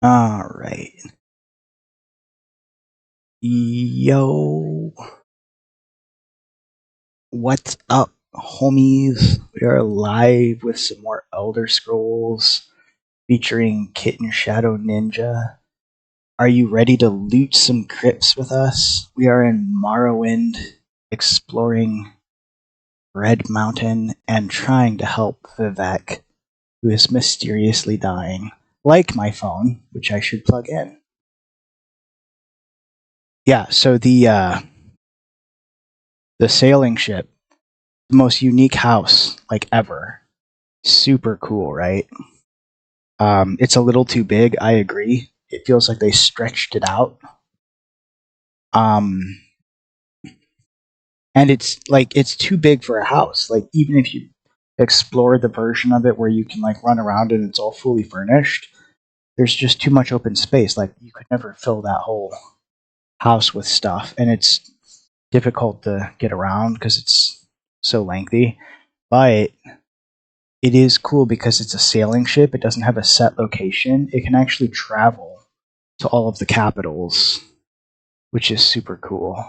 All right. Yo, what's up, homies? We are live with some more Elder Scrolls featuring KittenShadowNinja. Are you ready to loot some crypts with us? We are in Morrowind, exploring Red Mountain and trying to help Vivek, who is mysteriously dying, like my phone, which I should plug in. Yeah, so the sailing ship, the most unique house like ever. Super cool, right? It's a little too big. I agree. It feels like they stretched it out. Um, and it's too big for a house. Like even if you explore the version of it where you can like run around and it's all fully furnished, there's just too much open space. Like you could never fill that whole house with stuff, and it's difficult to get around because it's so lengthy. But it is cool because it's a sailing ship. It doesn't have a set location. It can actually travel to all of the capitals, which is super cool.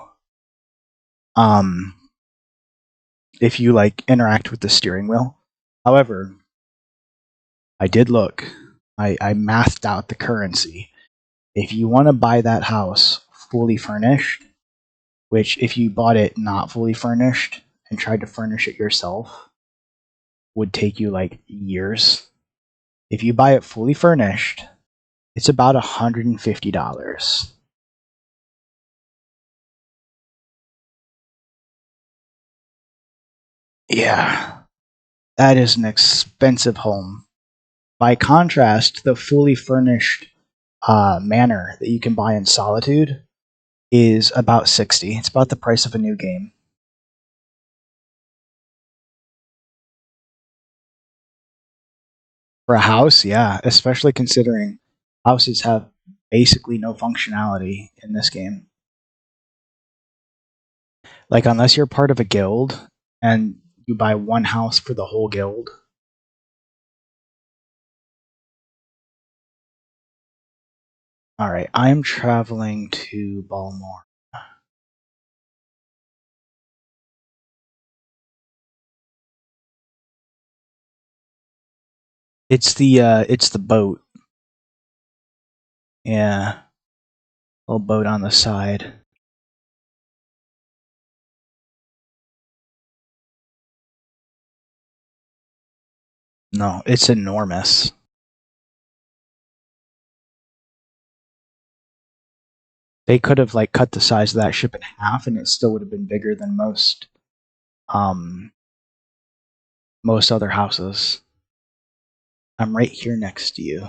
Um, if you like interact with the steering wheel. However, I did look. I mathed out the currency. If you want to buy that house fully furnished, which if you bought it not fully furnished and tried to furnish it yourself, would take you like years. If you buy it fully furnished, it's about $150. Yeah, that is an expensive home. By contrast, the fully furnished manor that you can buy in Solitude is about 60. It's about the price of a new game. For a house, yeah, especially considering houses have basically no functionality in this game. Like unless you're part of a guild and you buy one house for the whole guild. All right, I'm traveling to Balmore. It's the boat. Yeah, little boat on the side. No, it's enormous. They could have like cut the size of that ship in half, and it still would have been bigger than um most other houses. I'm right here next to you.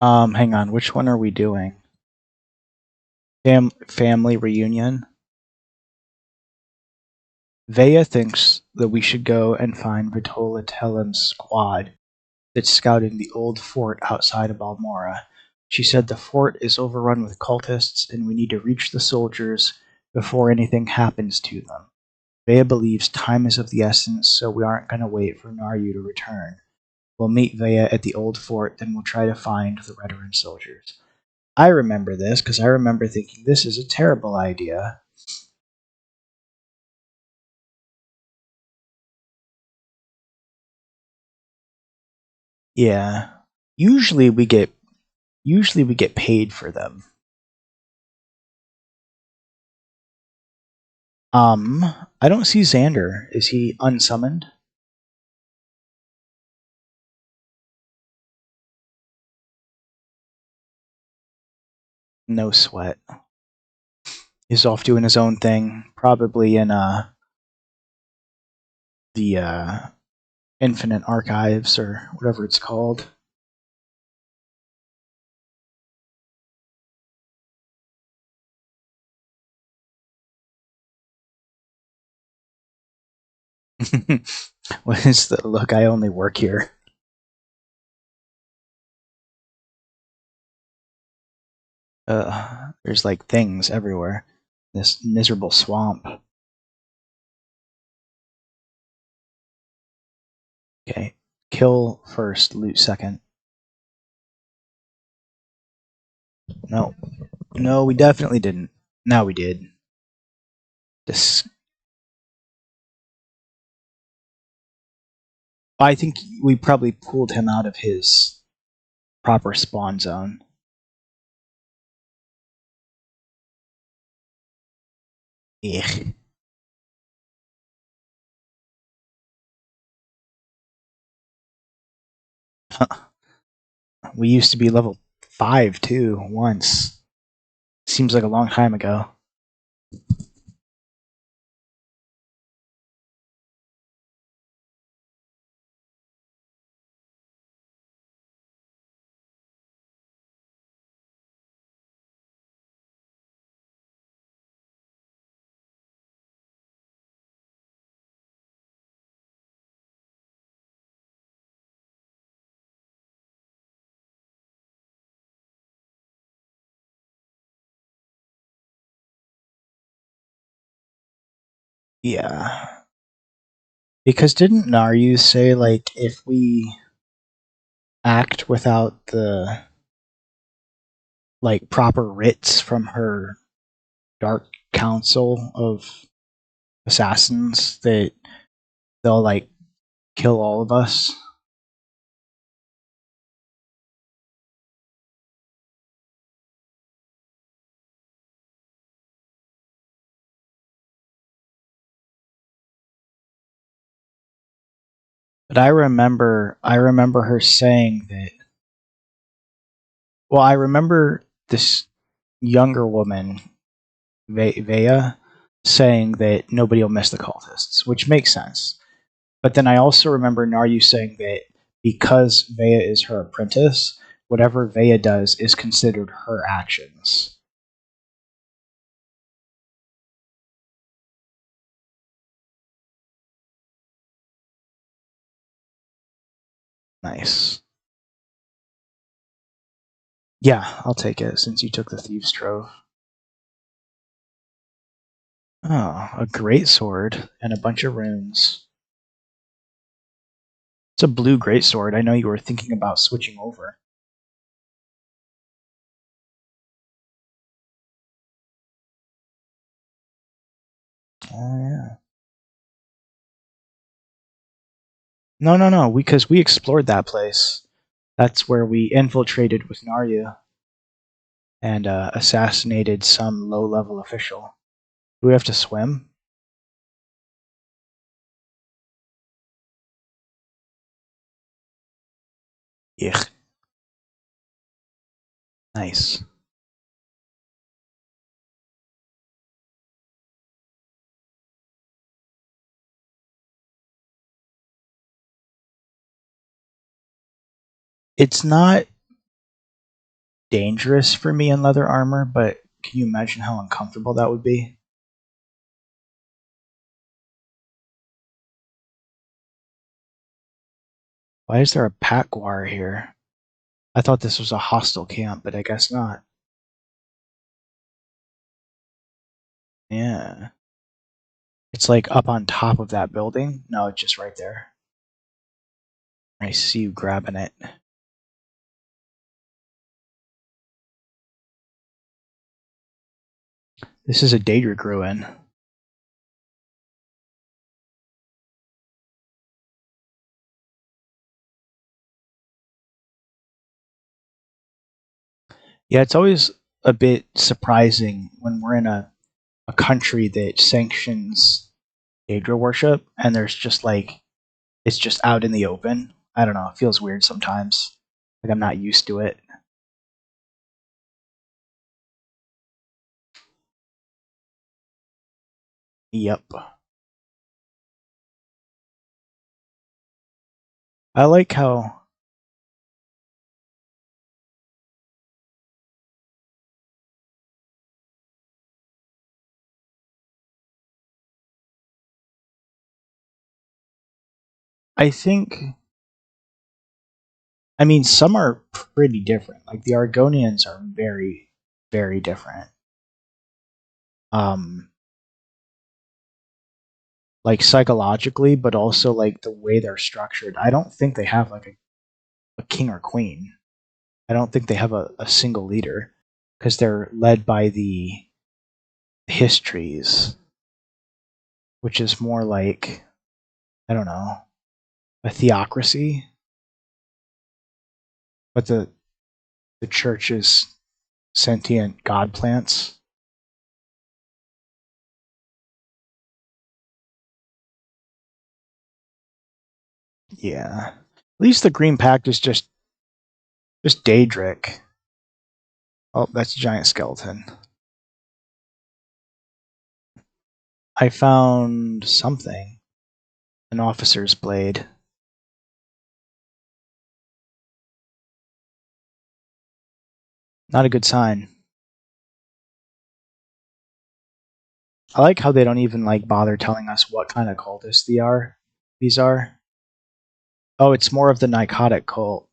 Hang on, which one are we doing? Family reunion. Vea thinks that we should go and find Vitola Telem's squad that's scouting the old fort outside of Almora. She said the fort is overrun with cultists and we need to reach the soldiers before anything happens to them. Vea believes time is of the essence, so we aren't going to wait for Naryu to return. We'll meet Vea at the old fort, then we'll try to find the Redoran soldiers. I remember this because I remember thinking this is a terrible idea. Yeah. Usually we get usually we get paid for them. I don't see Xander. Is he unsummoned? No sweat. He's off doing his own thing, probably in the Infinite Archives or whatever it's called. What is the look? I only work here. There's like things everywhere. This miserable swamp. Okay. Kill first, loot second. No. No, we definitely didn't. Now we did. This. I think we probably pulled him out of his proper spawn zone. Ugh. We used to be level 5 too, once. Seems like a long time ago. Yeah. Because didn't Naryu say, like, if we act without the, like, proper writs from her dark council of assassins, that they'll, like, kill all of us? But I remember her saying that. Well, I remember this younger woman, Vea, saying that nobody will miss the cultists, which makes sense. But then I also remember Naryu saying that because Vea is her apprentice, whatever Vea does is considered her actions. Nice. Yeah, I'll take it since you took the Thieves' Trove. Oh, a great sword and a bunch of runes. It's a blue great sword. I know you were thinking about switching over. Oh yeah. No, no, no. Because we explored that place. That's where we infiltrated with Narya and assassinated some low-level official. Do we have to swim? Yeah. Nice. It's not dangerous for me in leather armor, but can you imagine how uncomfortable that would be? Why is there a Patguar here? I thought this was a hostile camp, but I guess not. Yeah. It's like up on top of that building. No, it's just right there. I see you grabbing it. This is a Daedric ruin. Yeah, it's always a bit surprising when we're in a country that sanctions Daedra worship and there's just like it's just out in the open. I don't know, it feels weird sometimes. Like I'm not used to it. Yep. I like how I think I mean some are pretty different. Like the Argonians are very, very different. like psychologically, but also like the way they're structured. I don't think they have like a king or queen. I don't think they have a single leader because they're led by the histories, which is more like, I don't know, a theocracy, but the church is sentient god plants. Yeah. At least the Green Pact is just Daedric. Oh, that's a giant skeleton. I found something. An officer's blade. Not a good sign. I like how they don't even like bother telling us what kind of cultists they are. These are. Oh, it's more of the Nicotic cult.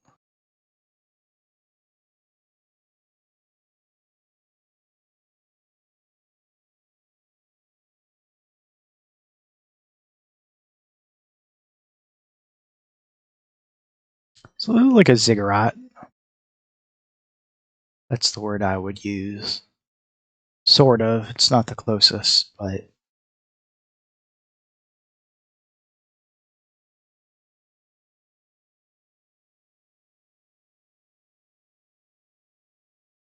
So they look like a ziggurat. That's the word I would use. Sort of. It's not the closest, but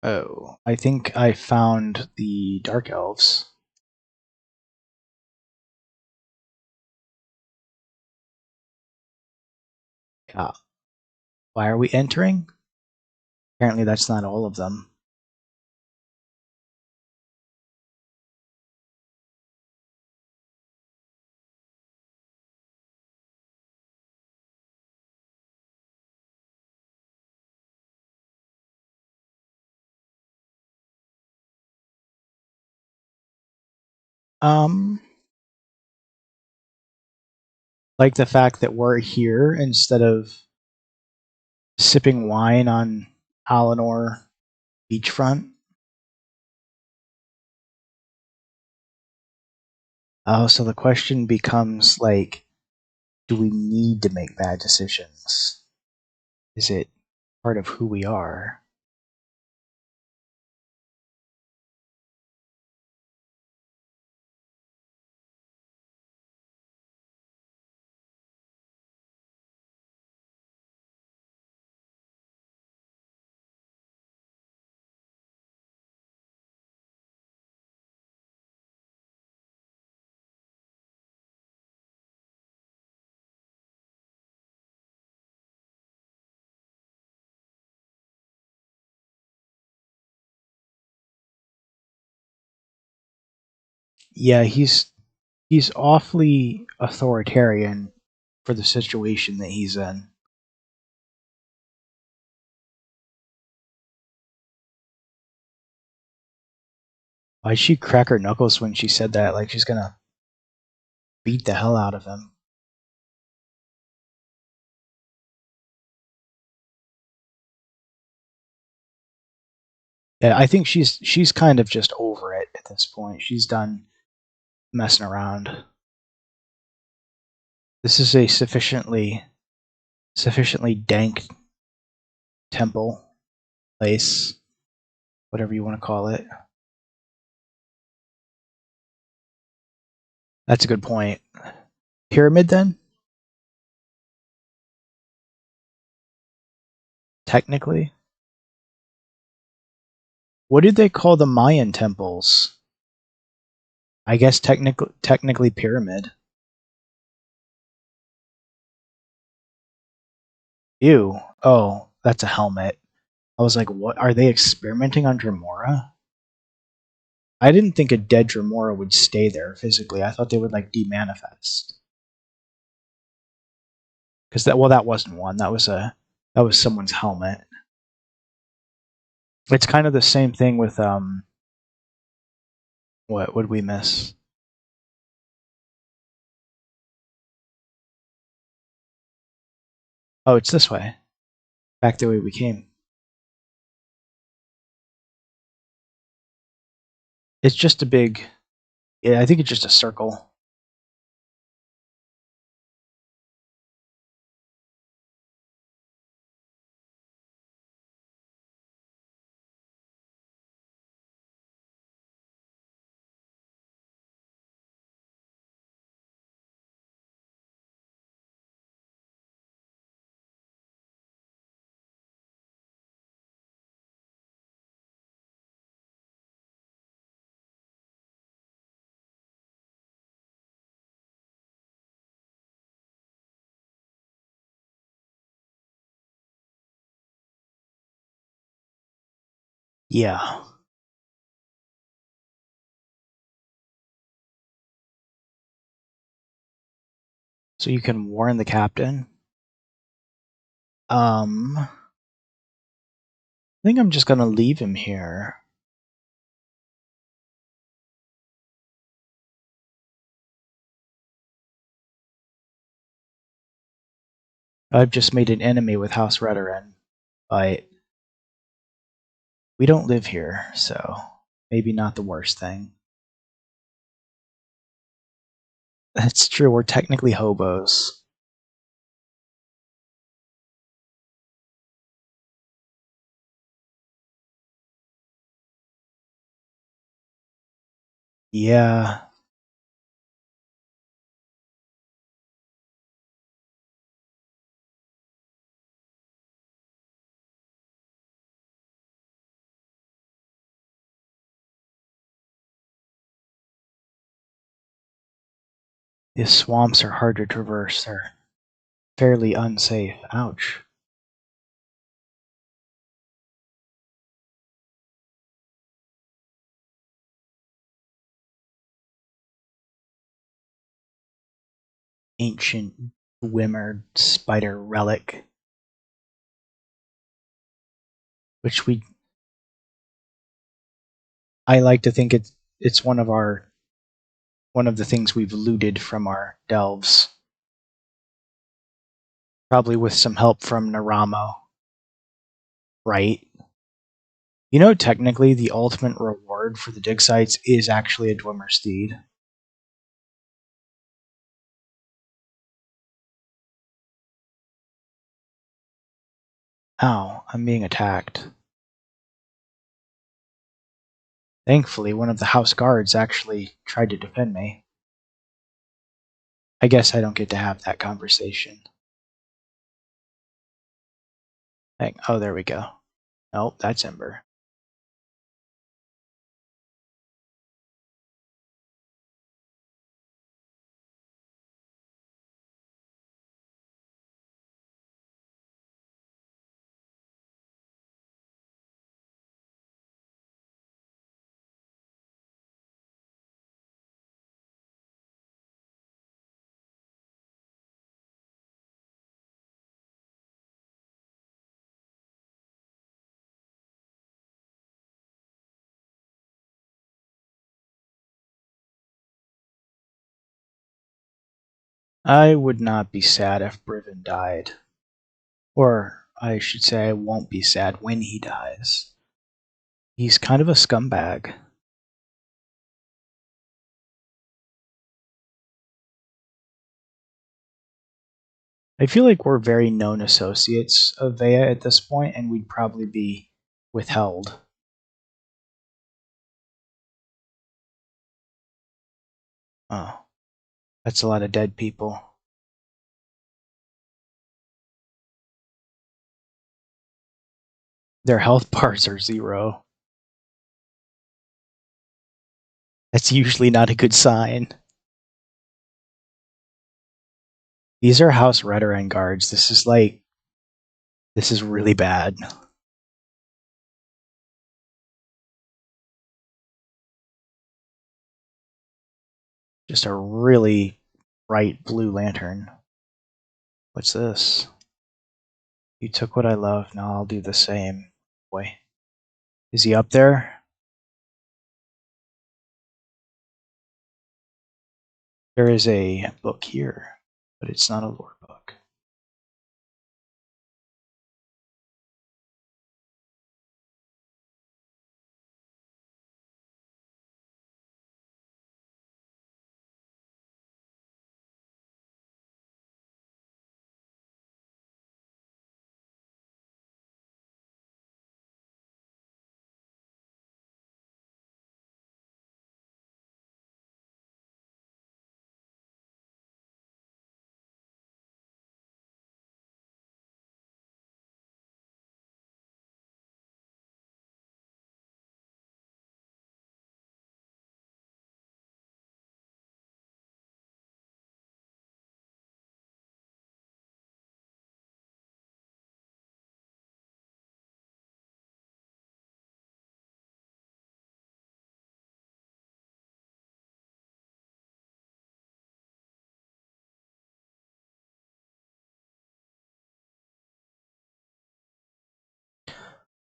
oh, I think I found the Dark Elves. Yeah. Why are we entering? Apparently, that's not all of them. Um, like the fact that we're here instead of sipping wine on Alinor beachfront. Oh, so the question becomes like, do we need to make bad decisions? Is it part of who we are? Yeah, he's awfully authoritarian for the situation that he's in. Why'd she crack her knuckles when she said that? Like she's gonna beat the hell out of him. Yeah, I think she's kind of just over it at this point. She's done messing around. This is a sufficiently dank temple place, whatever you want to call it. That's a good point. Pyramid then? Technically? What did they call the Mayan temples? I guess technically pyramid. Ew. Oh, that's a helmet. I was like, what are they experimenting on Dremora? I didn't think a dead Dremora would stay there physically. I thought they would like demanifest. Because that wasn't one. That was someone's helmet. It's kind of the same thing with what would we miss? Oh, it's this way. Back the way we came. It's just a big Yeah, I think it's just a circle. Yeah. So you can warn the captain. I think I'm just gonna leave him here. I've just made an enemy with House Redoran, but we don't live here, so maybe not the worst thing. That's true, we're technically hobos. Yeah. The swamps are hard to traverse. They're fairly unsafe. Ouch. Ancient Wimmer spider relic, which I like to think it's one of the things we've looted from our delves. Probably with some help from Naramo. Right? You know, technically, the ultimate reward for the dig sites is actually a Dwemer steed. Ow, I'm being attacked. Thankfully, one of the house guards actually tried to defend me. I guess I don't get to have that conversation. Oh, there we go. Nope, that's Ember. I would not be sad if Briven died. Or, I should say, I won't be sad when he dies. He's kind of a scumbag. I feel like we're very known associates of Vea at this point, and we'd probably be withheld. Oh, that's a lot of dead people. Their health bars are 0. That's usually not a good sign. These are House Redoran guards. This is really bad. Just a really bright blue lantern. What's this? You took what I love, now I'll do the same. Boy. Is he up there? There is a book here, but it's not a lore book.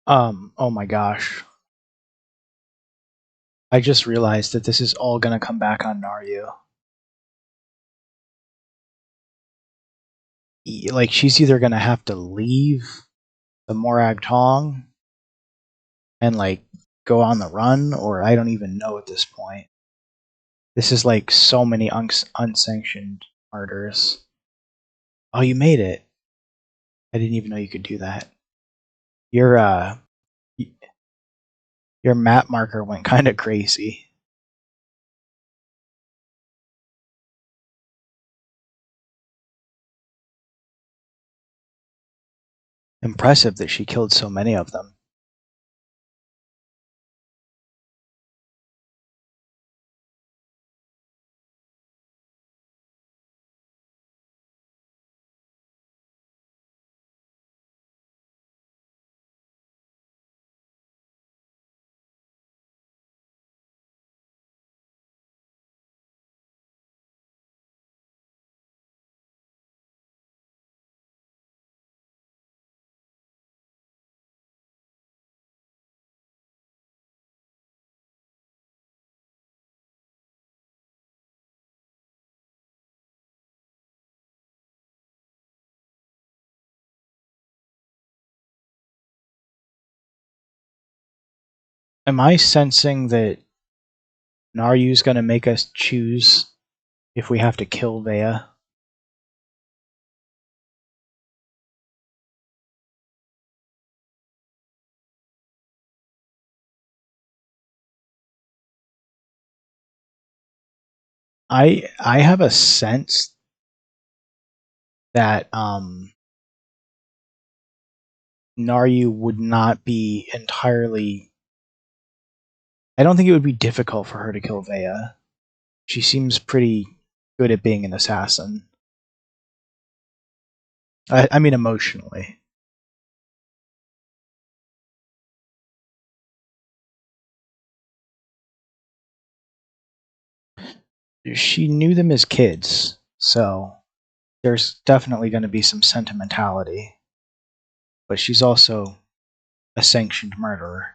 Oh my gosh. I just realized that this is all gonna come back on Naryu. Like, she's either gonna have to leave the Morag Tong and, like, go on the run, or I don't even know at this point. This is like so many unsanctioned murders. Oh, you made it. I didn't even know you could do that. Your your map marker went kind of crazy. Impressive that she killed so many of them. Am I sensing that Naryu's going to make us choose if we have to kill Vea? I have a sense that Naryu would not be entirely. I don't think it would be difficult for her to kill Vea. She seems pretty good at being an assassin. I mean, emotionally. She knew them as kids, so there's definitely going to be some sentimentality. But she's also a sanctioned murderer.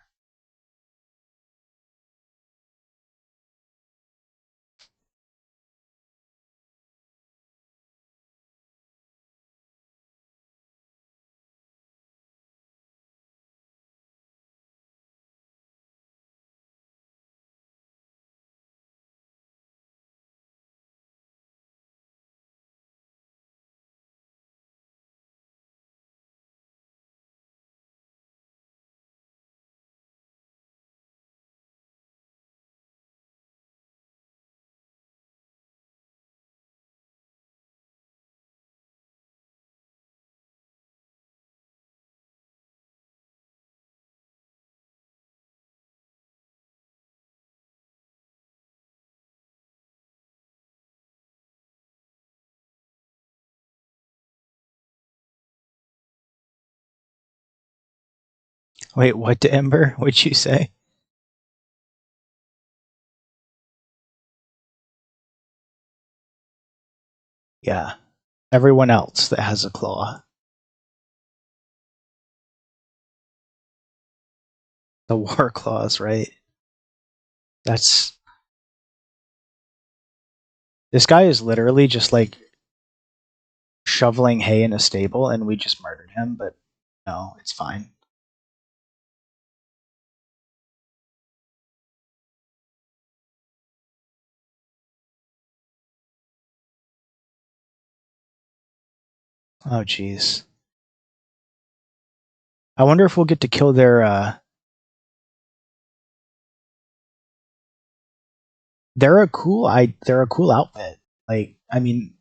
Wait, what to Ember? What'd you say? Yeah, everyone else that has a claw. The war claws, right? That's. This guy is literally just like shoveling hay in a stable, and we just murdered him, but no, it's fine. Oh, jeez. I wonder if we'll get to kill their. They're a cool. They're a cool outfit. Like, I mean,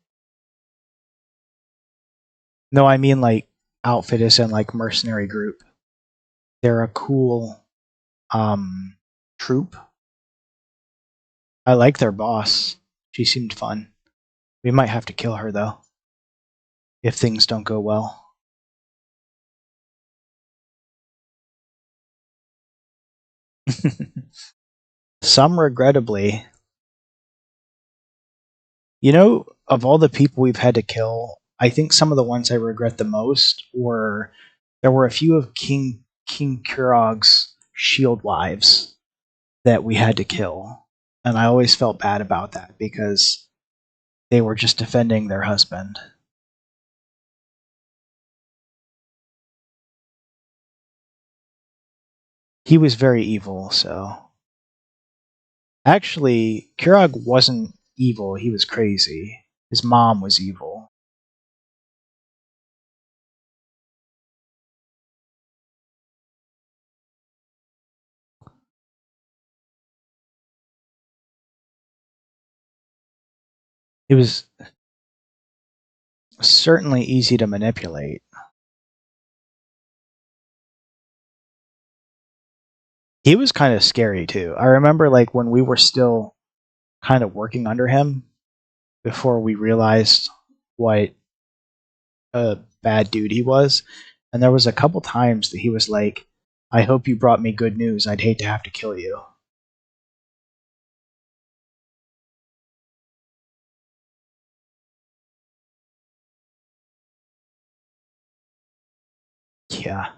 no, I mean like outfit is in like mercenary group. They're a cool troop. I like their boss. She seemed fun. We might have to kill her though if things don't go well. Some regrettably. You know, of all the people we've had to kill, I think some of the ones I regret the most were there were a few of King Kurog's shield wives that we had to kill. And I always felt bad about that because they were just defending their husband. He was very evil, so. Actually, Kurog wasn't evil, he was crazy. His mom was evil. It was certainly easy to manipulate. He was kind of scary too. I remember like when we were still kind of working under him before we realized what a bad dude he was. And there was a couple times that he was like, I hope you brought me good news. I'd hate to have to kill you. Yeah,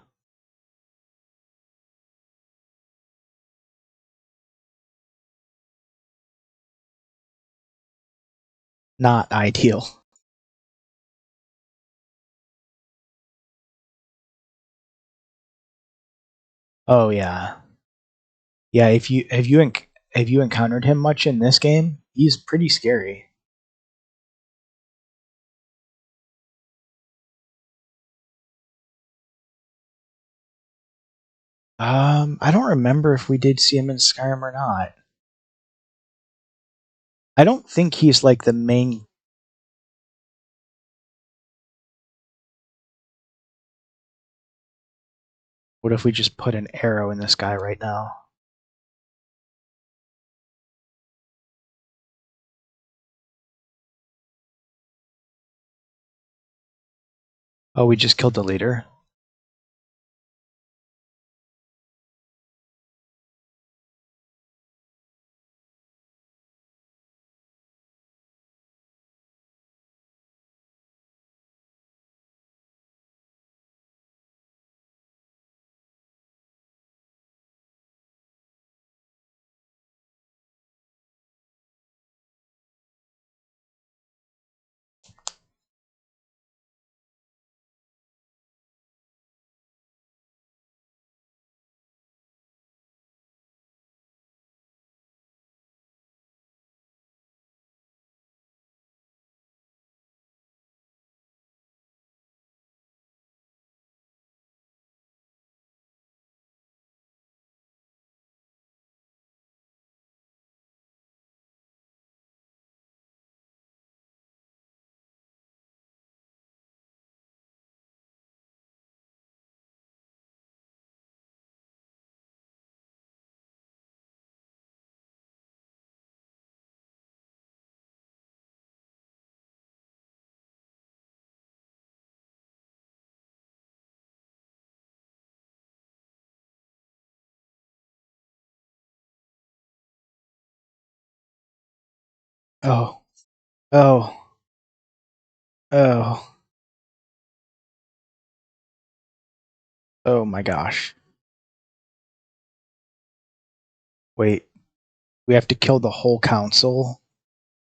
not ideal. Oh yeah. Yeah, if you have you encountered him much in this game? He's pretty scary. I don't remember if we did see him in Skyrim or not. I don't think he's like the main. What if we just put an arrow in this guy right now? Oh, we just killed the leader. Oh, oh, oh, oh my gosh. Wait, we have to kill the whole council?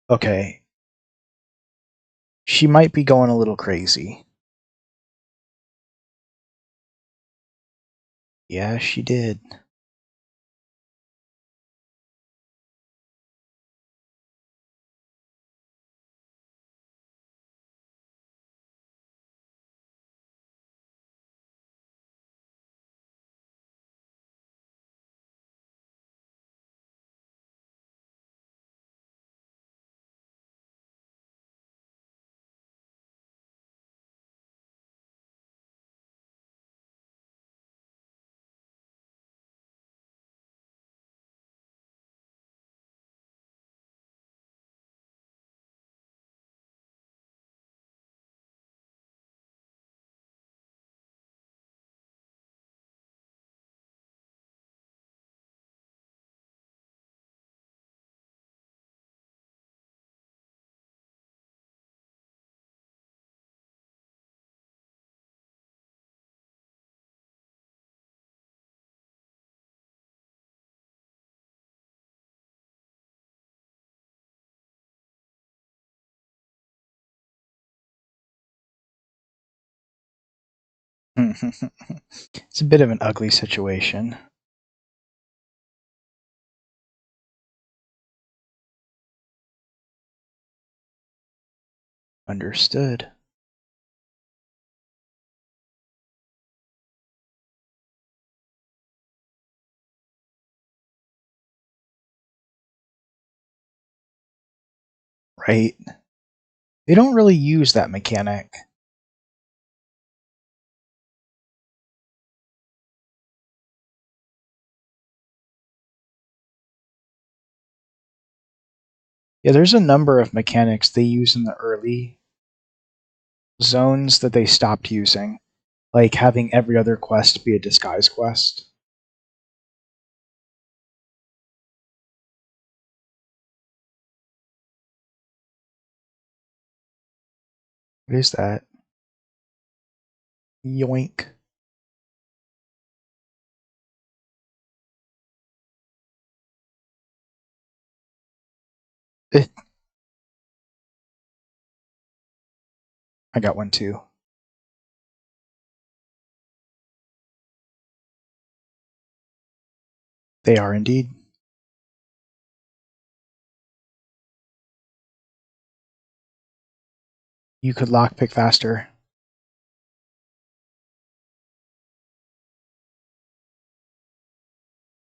Okay. She might be going a little crazy. Yeah, she did. It's a bit of an ugly situation. Understood. Right. They don't really use that mechanic. Yeah, there's a number of mechanics they use in the early zones that they stopped using, like having every other quest be a disguise quest. What is that? Yoink. I got one too. They are indeed. You could lockpick faster.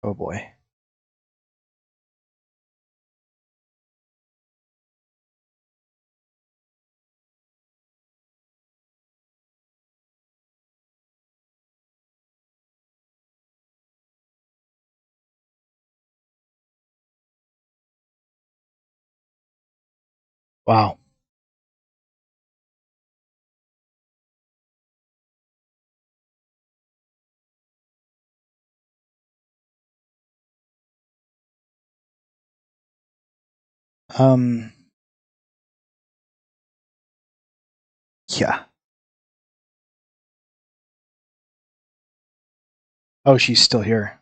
Oh boy. Wow. Um, yeah. Oh, she's still here.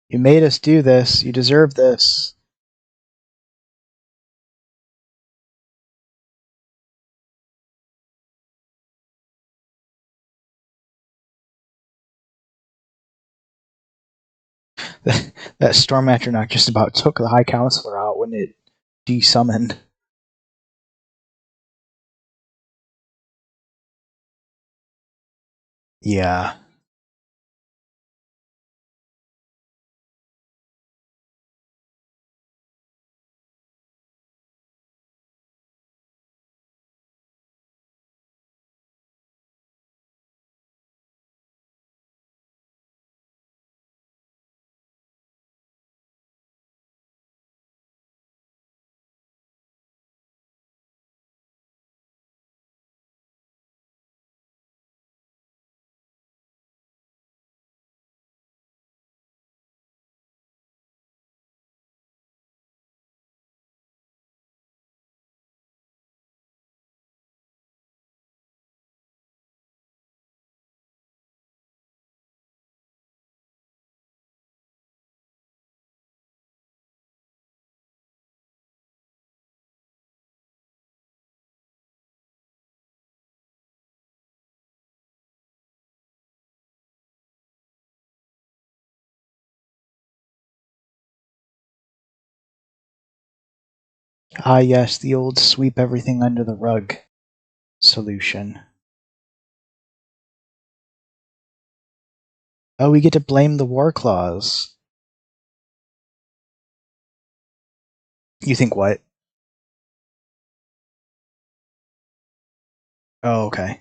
You made us do this. You deserve this. That Storm Atronach just about took the High Counselor out when it desummoned. Yeah. Ah, yes, the old sweep everything under the rug solution. Oh, we get to blame the war clause. You think what? Oh, okay.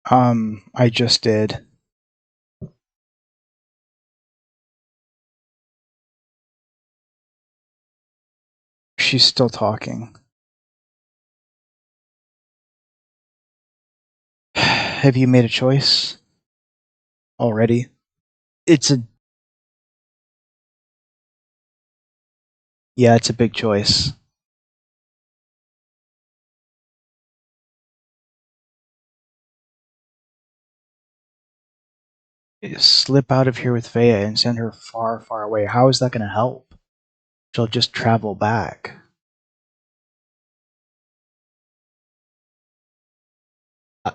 I just did. She's still talking. Have you made a choice already? It's a Yeah, it's a big choice. Slip out of here with Vea and send her far, far away. How is that going to help? She'll just travel back. Uh,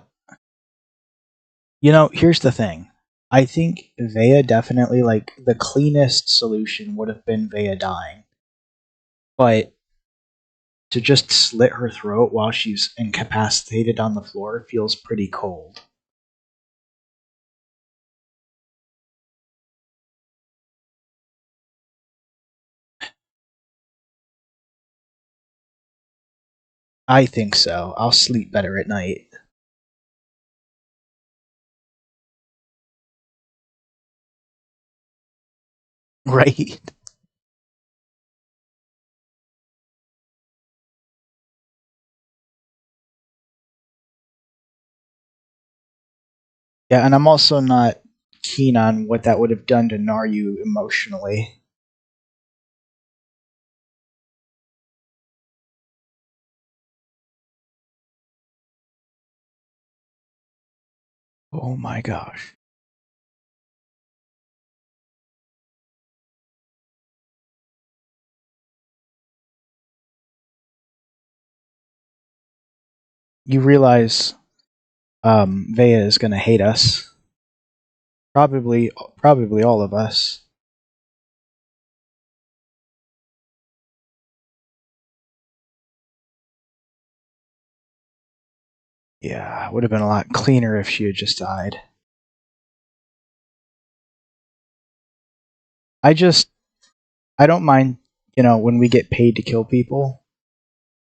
here's the thing. I think Vea definitely, like, the cleanest solution would have been Vea dying. But to just slit her throat while she's incapacitated on the floor feels pretty cold. I think so. I'll sleep better at night. Right? Yeah, and I'm also not keen on what that would have done to Naryu emotionally. Oh my gosh. You realize Vea is going to hate us. Probably all of us. Yeah, it would have been a lot cleaner if she had just died. I just, I don't mind, when we get paid to kill people,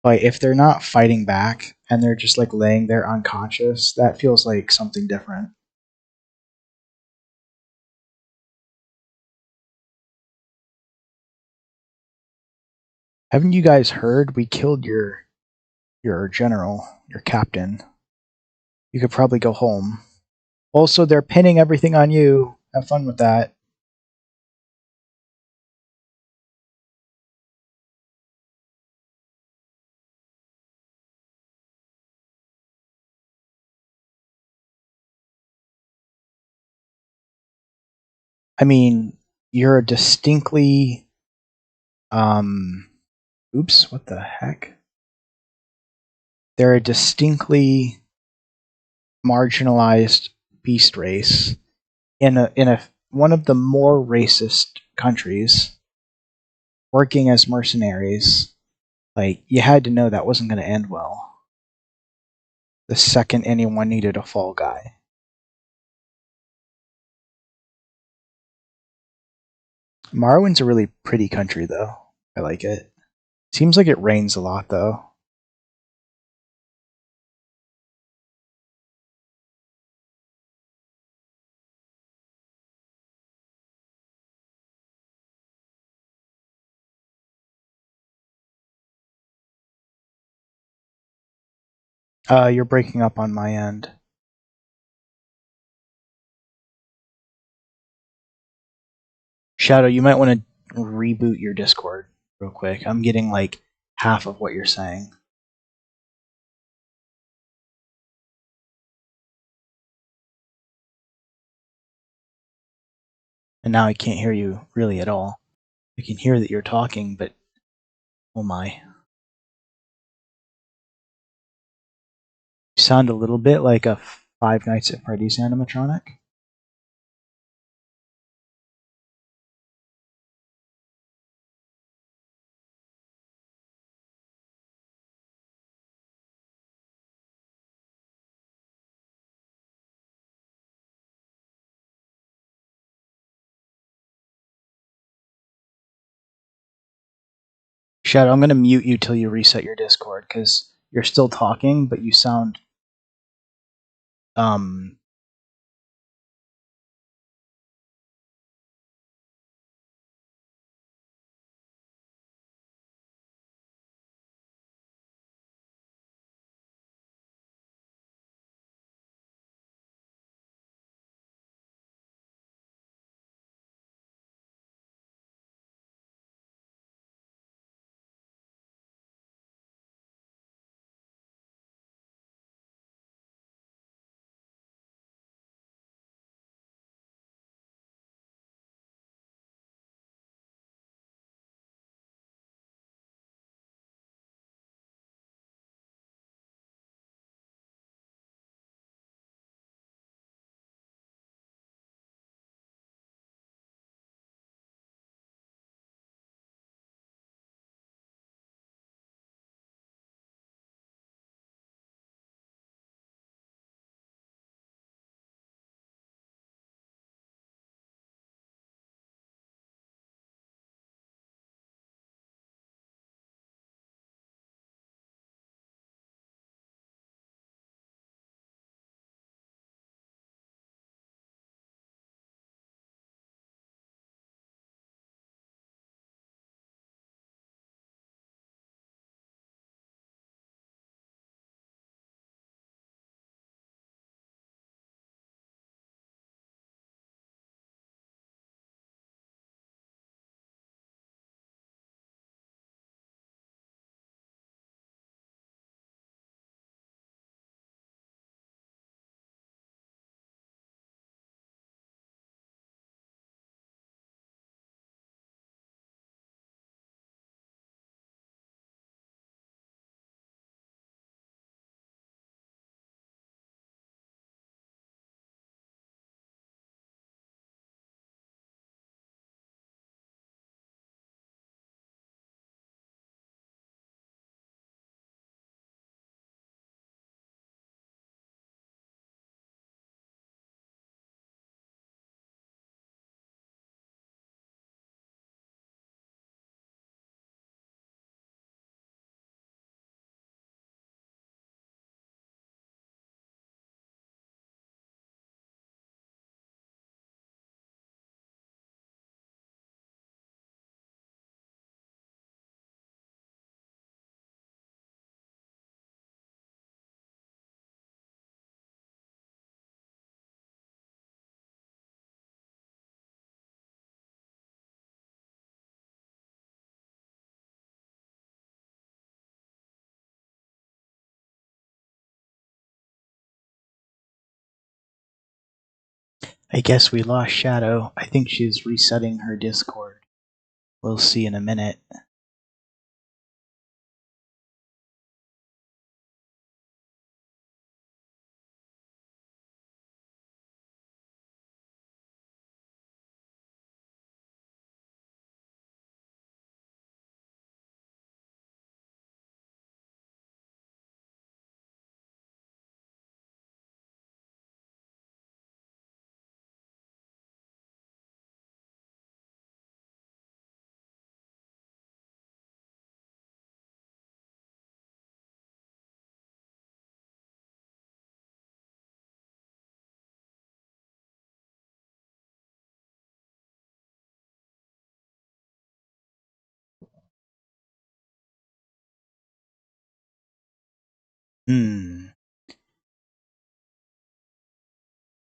but if they're not fighting back and they're just like laying there unconscious, that feels like something different. Haven't you guys heard? We killed your general, your captain. You could probably go home. Also, they're pinning everything on you. Have fun with that. I mean, you're a distinctly um oops, what the heck? They're a distinctly marginalized beast race in a one of the more racist countries, working as mercenaries. Like, you had to know that wasn't going to end well the second anyone needed a fall guy. Marwin's a really pretty country, though. I like it. Seems like it rains a lot, though. You're breaking up on my end. Shadow, you might want to reboot your Discord real quick. I'm getting like half of what you're saying. And now I can't hear you really at all. I can hear that you're talking, but oh my. You sound a little bit like a Five Nights at Freddy's animatronic. Shadow, I'm going to mute you till you reset your Discord because you're still talking, but you sound Um, I guess we lost Shadow. I think she's resetting her Discord. We'll see in a minute.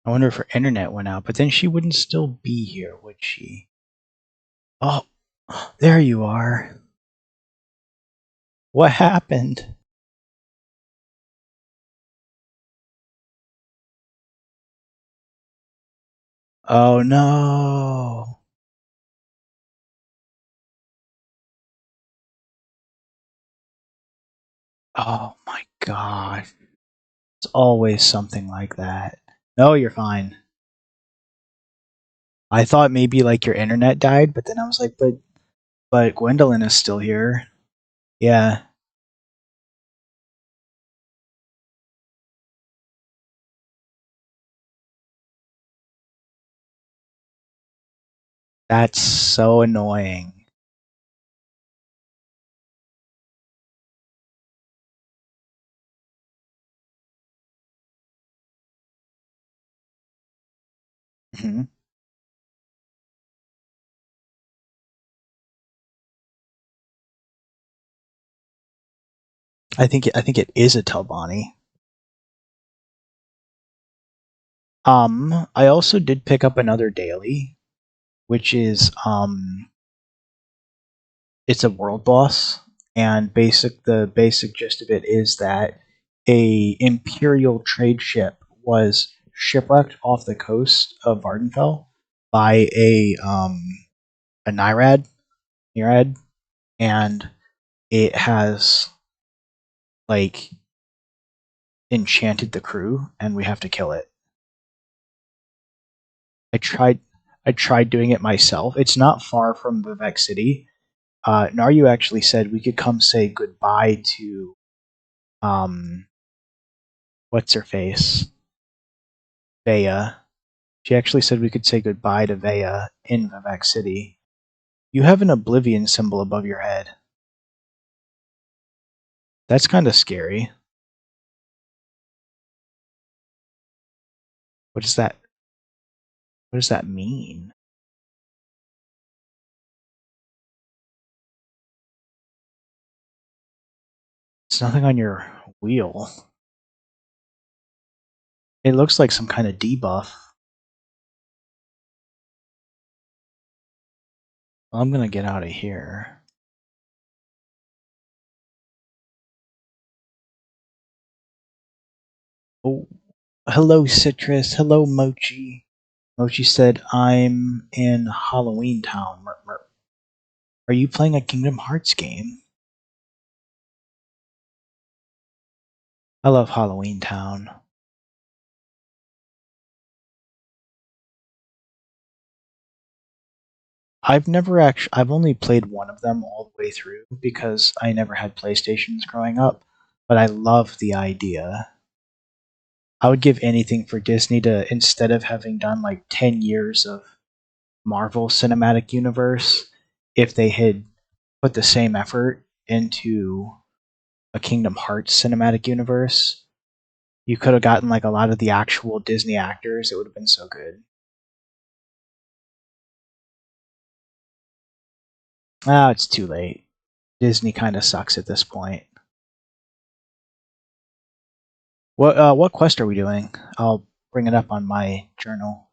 I wonder if her internet went out, but then she wouldn't still be here, would she? Oh, there you are. What happened? Oh no. Oh my god. It's always something like that. No, you're fine. I thought maybe like your internet died, but then I was like, but Gwendolyn is still here. Yeah, that's so annoying. Hmm. I think it is a Telbani. I also did pick up another daily, which is it's a world boss, and the basic gist of it is that a imperial trade ship was shipwrecked off the coast of Vardenfell by a Nirad, and it has like enchanted the crew, and we have to kill it. I tried I tried doing it myself. It's not far from Vivek City. Naryu actually said we could come say goodbye to um what's her face? Vea. She actually said we could say goodbye to Vea in Vivek City. You have an oblivion symbol above your head. That's kind of scary. What does that what does that mean? It's nothing on your wheel. It looks like some kind of debuff. Well, I'm gonna get out of here. Oh, hello, Citrus. Hello, Mochi. Mochi said, I'm in Halloween Town. Mer, mer. Are you playing a Kingdom Hearts game? I love Halloween Town. I've only played one of them all the way through because I never had PlayStations growing up, but I love the idea. I would give anything for Disney to, instead of having done like 10 years of Marvel Cinematic Universe, if they had put the same effort into a Kingdom Hearts Cinematic Universe. You could have gotten like a lot of the actual Disney actors. It would have been so good. Ah, it's too late. Disney kind of sucks at this point. What quest are we doing? I'll bring it up on my journal.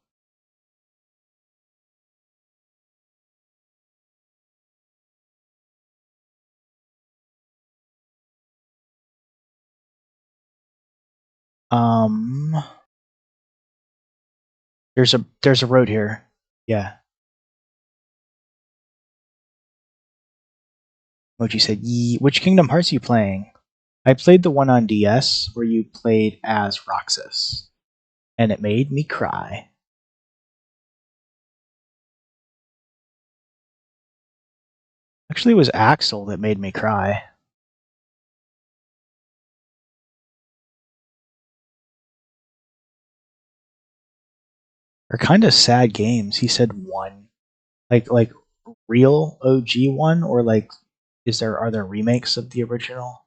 Um, there's a road here. Yeah. Mochi said, "Yee." Which Kingdom Hearts are you playing? I played the one on DS where you played as Roxas, and it made me cry. Actually, it was Axel that made me cry. They're kind of sad games. He said one, like real OG one, or like are there remakes of the original?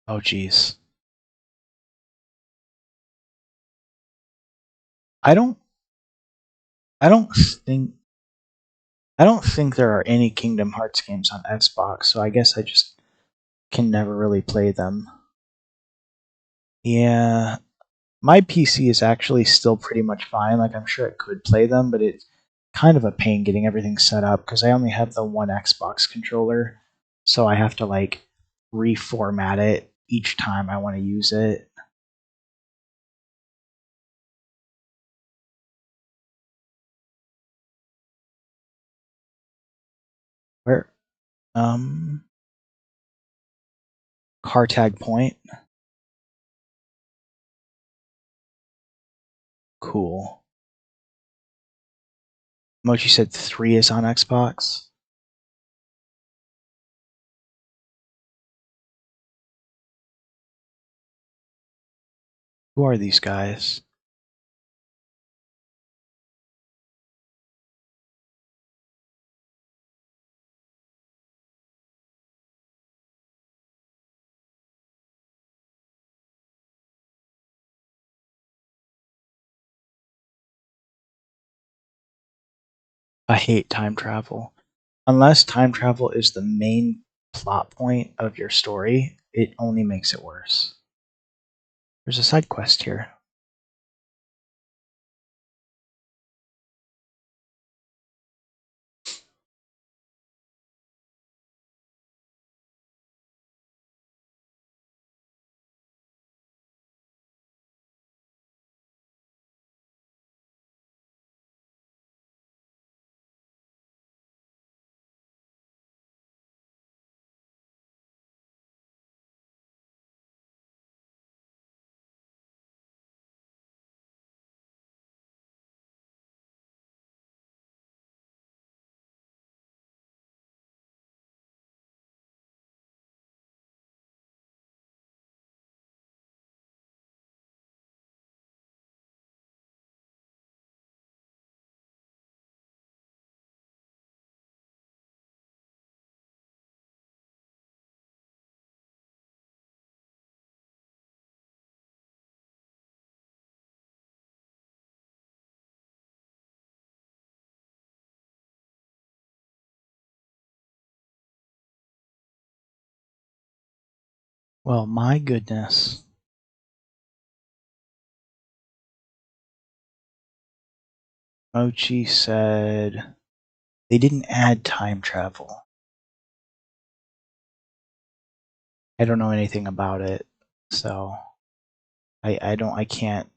Oh geez. I don't I don't think I don't think there are any Kingdom Hearts games on Xbox, so I guess I just can never really play them. Yeah, my PC is actually still pretty much fine. Like I'm sure it could play them, but it's kind of a pain getting everything set up because I only have the one Xbox controller, so I have to like reformat it each time I want to use it. Where um car tag point. Cool. Mochi said 3 is on Xbox. Who are these guys? I hate time travel. Unless time travel is the main plot point of your story, it only makes it worse. There's a side quest here. Well, my goodness. Mochi said they didn't add time travel. I don't know anything about it, so I can't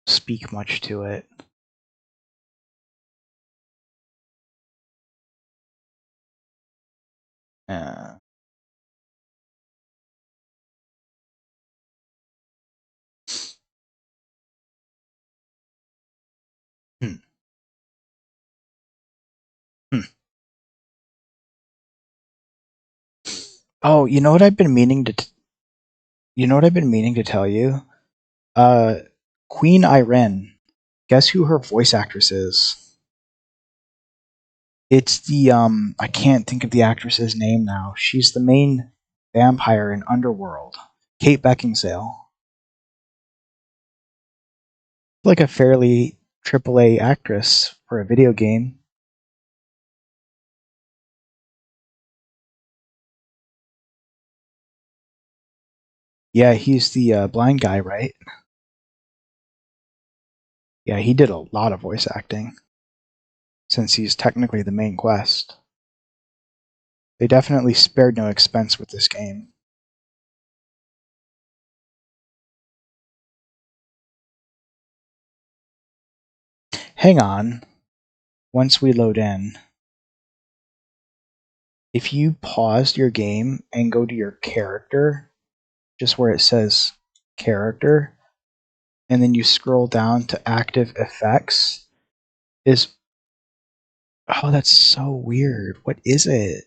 speak much to it. Uh, hmm, hmm. Oh, you know what I've been meaning to tell you? Uh, Queen Irene. Guess who her voice actress is? It's the I can't think of the actress's name now. She's the main vampire in Underworld. Kate Beckinsale. Like a fairly AAA actress for a video game. Yeah, he's the blind guy, right? Yeah, he did a lot of voice acting since he's technically the main quest. They definitely spared no expense with this game. Hang on. Once we load in, if you paused your game and go to your character, just where it says character, and then you scroll down to active effects, is oh, that's so weird. What is it?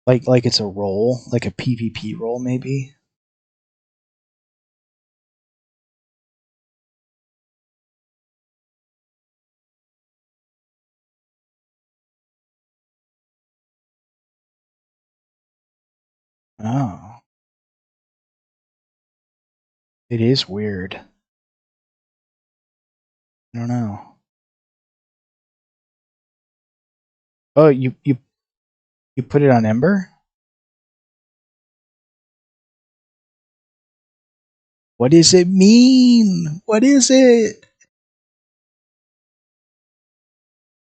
Like it's a role, like a PvP role, maybe? Oh, it is weird. I don't know. Oh, you put it on Ember? What does it mean? What is it?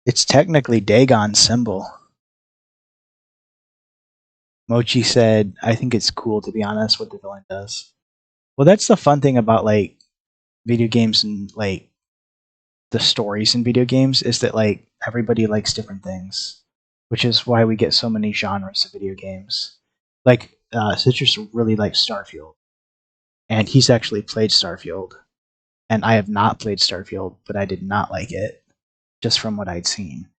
It's technically Dagon's symbol. Mochi said, I think it's cool to be honest what the villain does. Well, that's the fun thing about like video games and like the stories in video games is that like everybody likes different things, which is why we get so many genres of video games. Like Citrus really likes Starfield, and he's actually played Starfield, and I have not played Starfield, but I did not like it just from what I'd seen.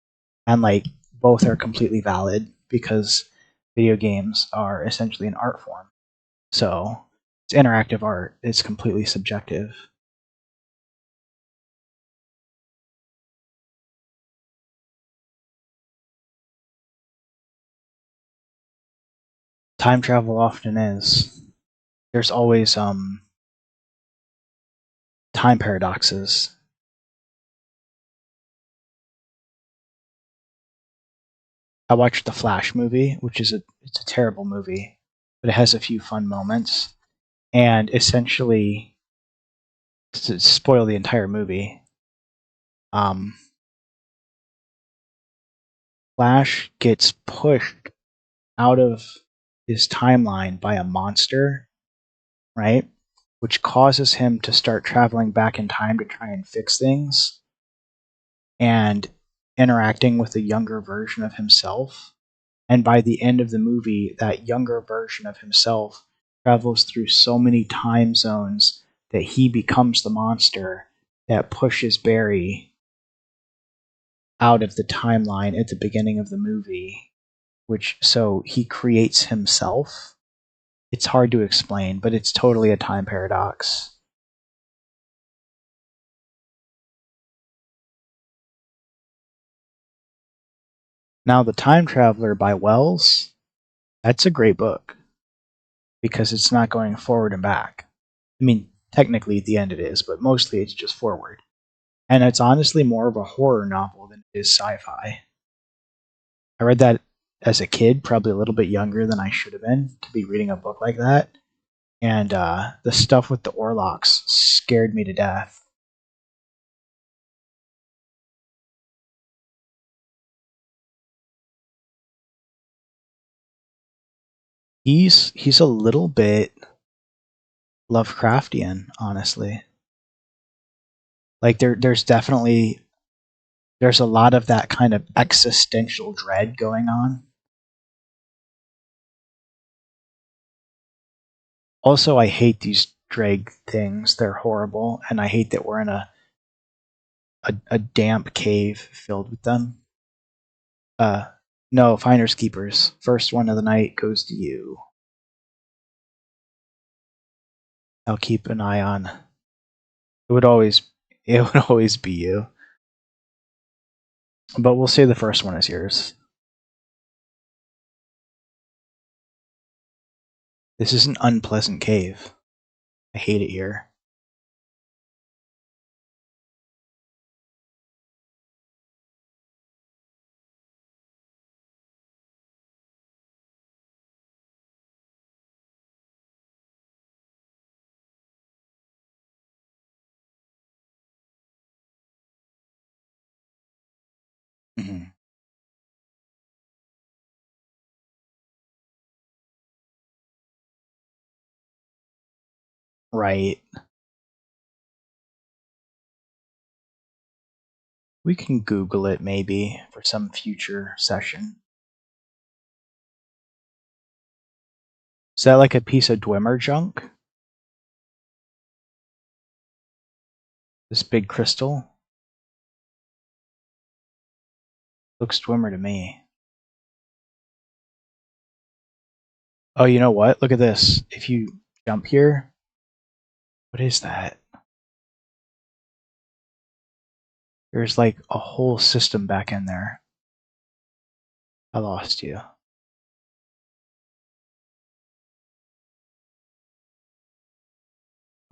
And like both are completely valid because video games are essentially an art form. So it's interactive art. It's completely subjective. Time travel often is. there's always time paradoxes. I watched the Flash movie, which is it's a terrible movie, but it has a few fun moments. And essentially, to spoil the entire movie, um, Flash gets pushed out of his timeline by a monster, right? Which causes him to start traveling back in time to try and fix things and interacting with a younger version of himself. And by the end of the movie, that younger version of himself travels through so many time zones that he becomes the monster that pushes Barry out of the timeline at the beginning of the movie, which so he creates himself. It's hard to explain, but it's totally a time paradox. Now, The Time Traveler by Wells, that's a great book because it's not going forward and back. I mean, technically at the end it is, but mostly it's just forward. And it's honestly more of a horror novel than it is sci-fi. I read that as a kid, probably a little bit younger than I should have been to be reading a book like that. And the stuff with the Orlocks scared me to death. He's a little bit Lovecraftian, honestly. Like there's a lot of that kind of existential dread going on. Also, I hate these drag things. They're horrible, and I hate that we're in a damp cave filled with them. Uh, no, finders keepers. First one of the night goes to you. I'll keep an eye on. It would always, it would always be you. But we'll say the first one is yours. This is an unpleasant cave. I hate it here. Mhm. Right. We can Google it maybe for some future session. Is that like a piece of Dwemer junk? This big crystal? Looks Dwemer to me. Oh, you know what? Look at this. If you jump here, what is that? There's like a whole system back in there. I lost you.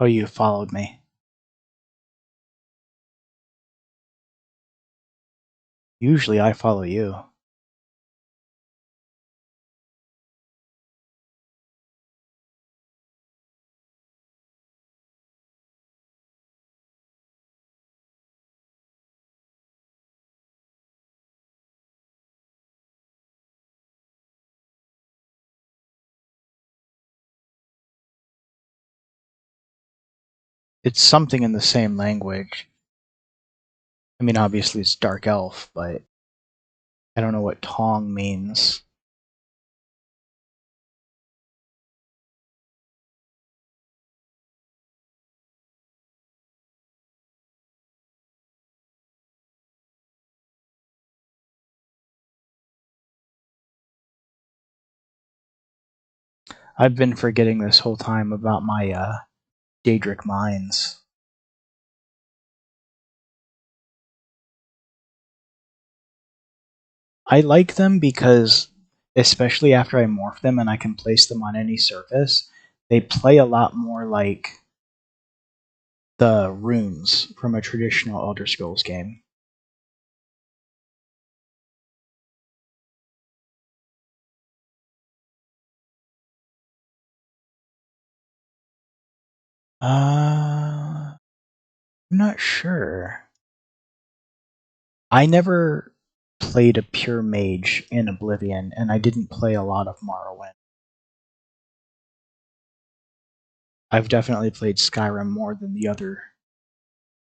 Oh, you followed me. Usually I follow you. It's something in the same language. I mean, obviously it's Dark Elf, but I don't know what Tong means. I've been forgetting this whole time about my Daedric mines. I like them because, especially after I morph them and I can place them on any surface, They play a lot more like the runes from a traditional Elder Scrolls game. I'm not sure. I never played a pure mage in Oblivion, and I didn't play a lot of Morrowind. I've definitely played Skyrim more than the other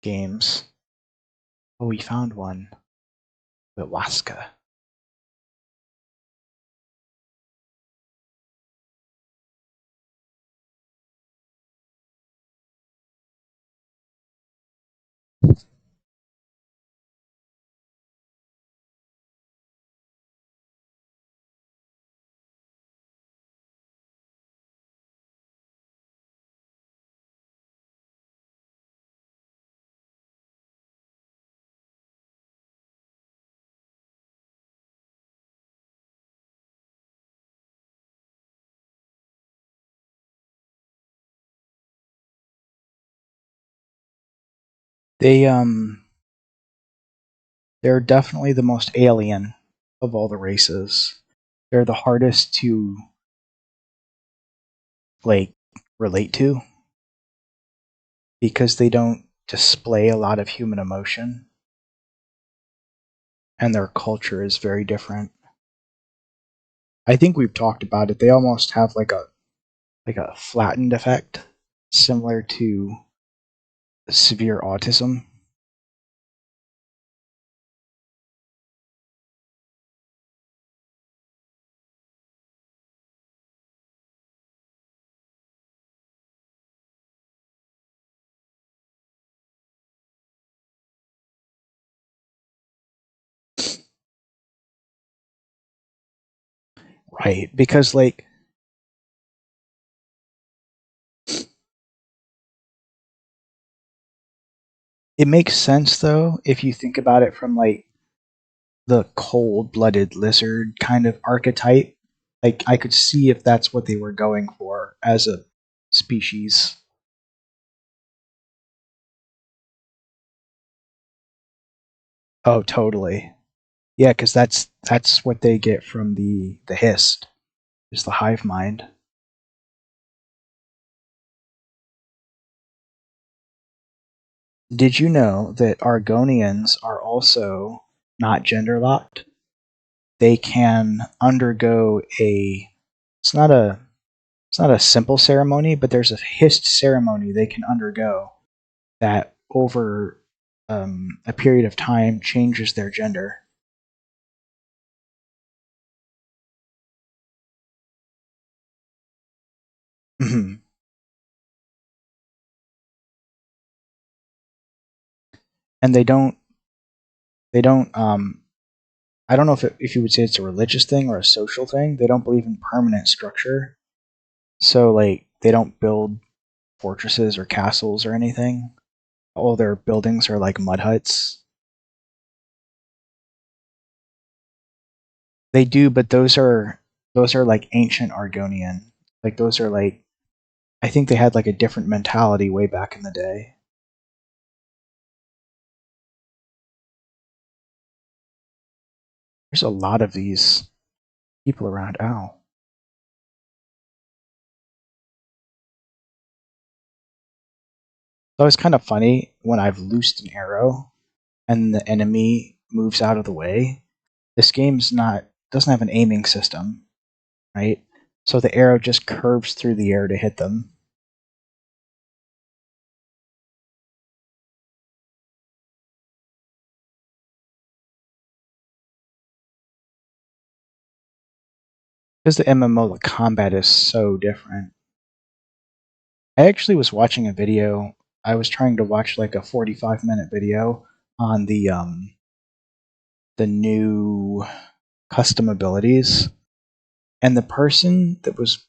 games. Oh, we found one. The Waska. They they're definitely the most alien of all the races. They're the hardest to like relate to because they don't display a lot of human emotion and their culture is very different. I think we've talked about it. They almost have like a flattened effect similar to severe autism. Right, because like it makes sense though if you think about it from like the cold-blooded lizard kind of archetype. Like I could see if that's what they were going for as a species. Oh, totally. Yeah, because that's what they get from the hist is the hive mind. Did you know that Argonians are also not gender locked? They can undergo a it's not a it's not a simple ceremony, but there's a hist ceremony they can undergo that over a period of time changes their gender. Mhm. And they don't I don't know if you would say it's a religious thing or a social thing. They don't believe in permanent structure. So like they don't build fortresses or castles or anything. All their buildings are like mud huts. They do, but those are like ancient Argonian. Like those are like I think they had like a different mentality way back in the day. There's a lot of these people around. Ow. So it's kind of funny when I've loosed an arrow and the enemy moves out of the way. This game's not doesn't have an aiming system, right? So the arrow just curves through the air to hit them. Because the MMO, the combat is so different. I actually was watching a video. I was trying to watch like a 45-minute video on the new custom abilities, and the person that was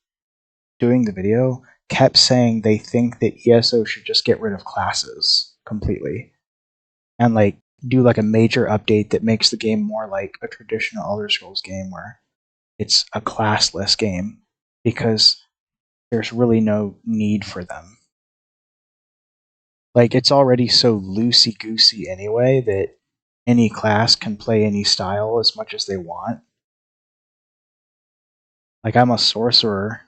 doing the video kept saying they think that ESO should just get rid of classes completely and like do like a major update that makes the game more like a traditional Elder Scrolls game where it's a classless game because there's really no need for them. Like, it's already so loosey goosey anyway that any class can play any style as much as they want. Like, I'm a sorcerer.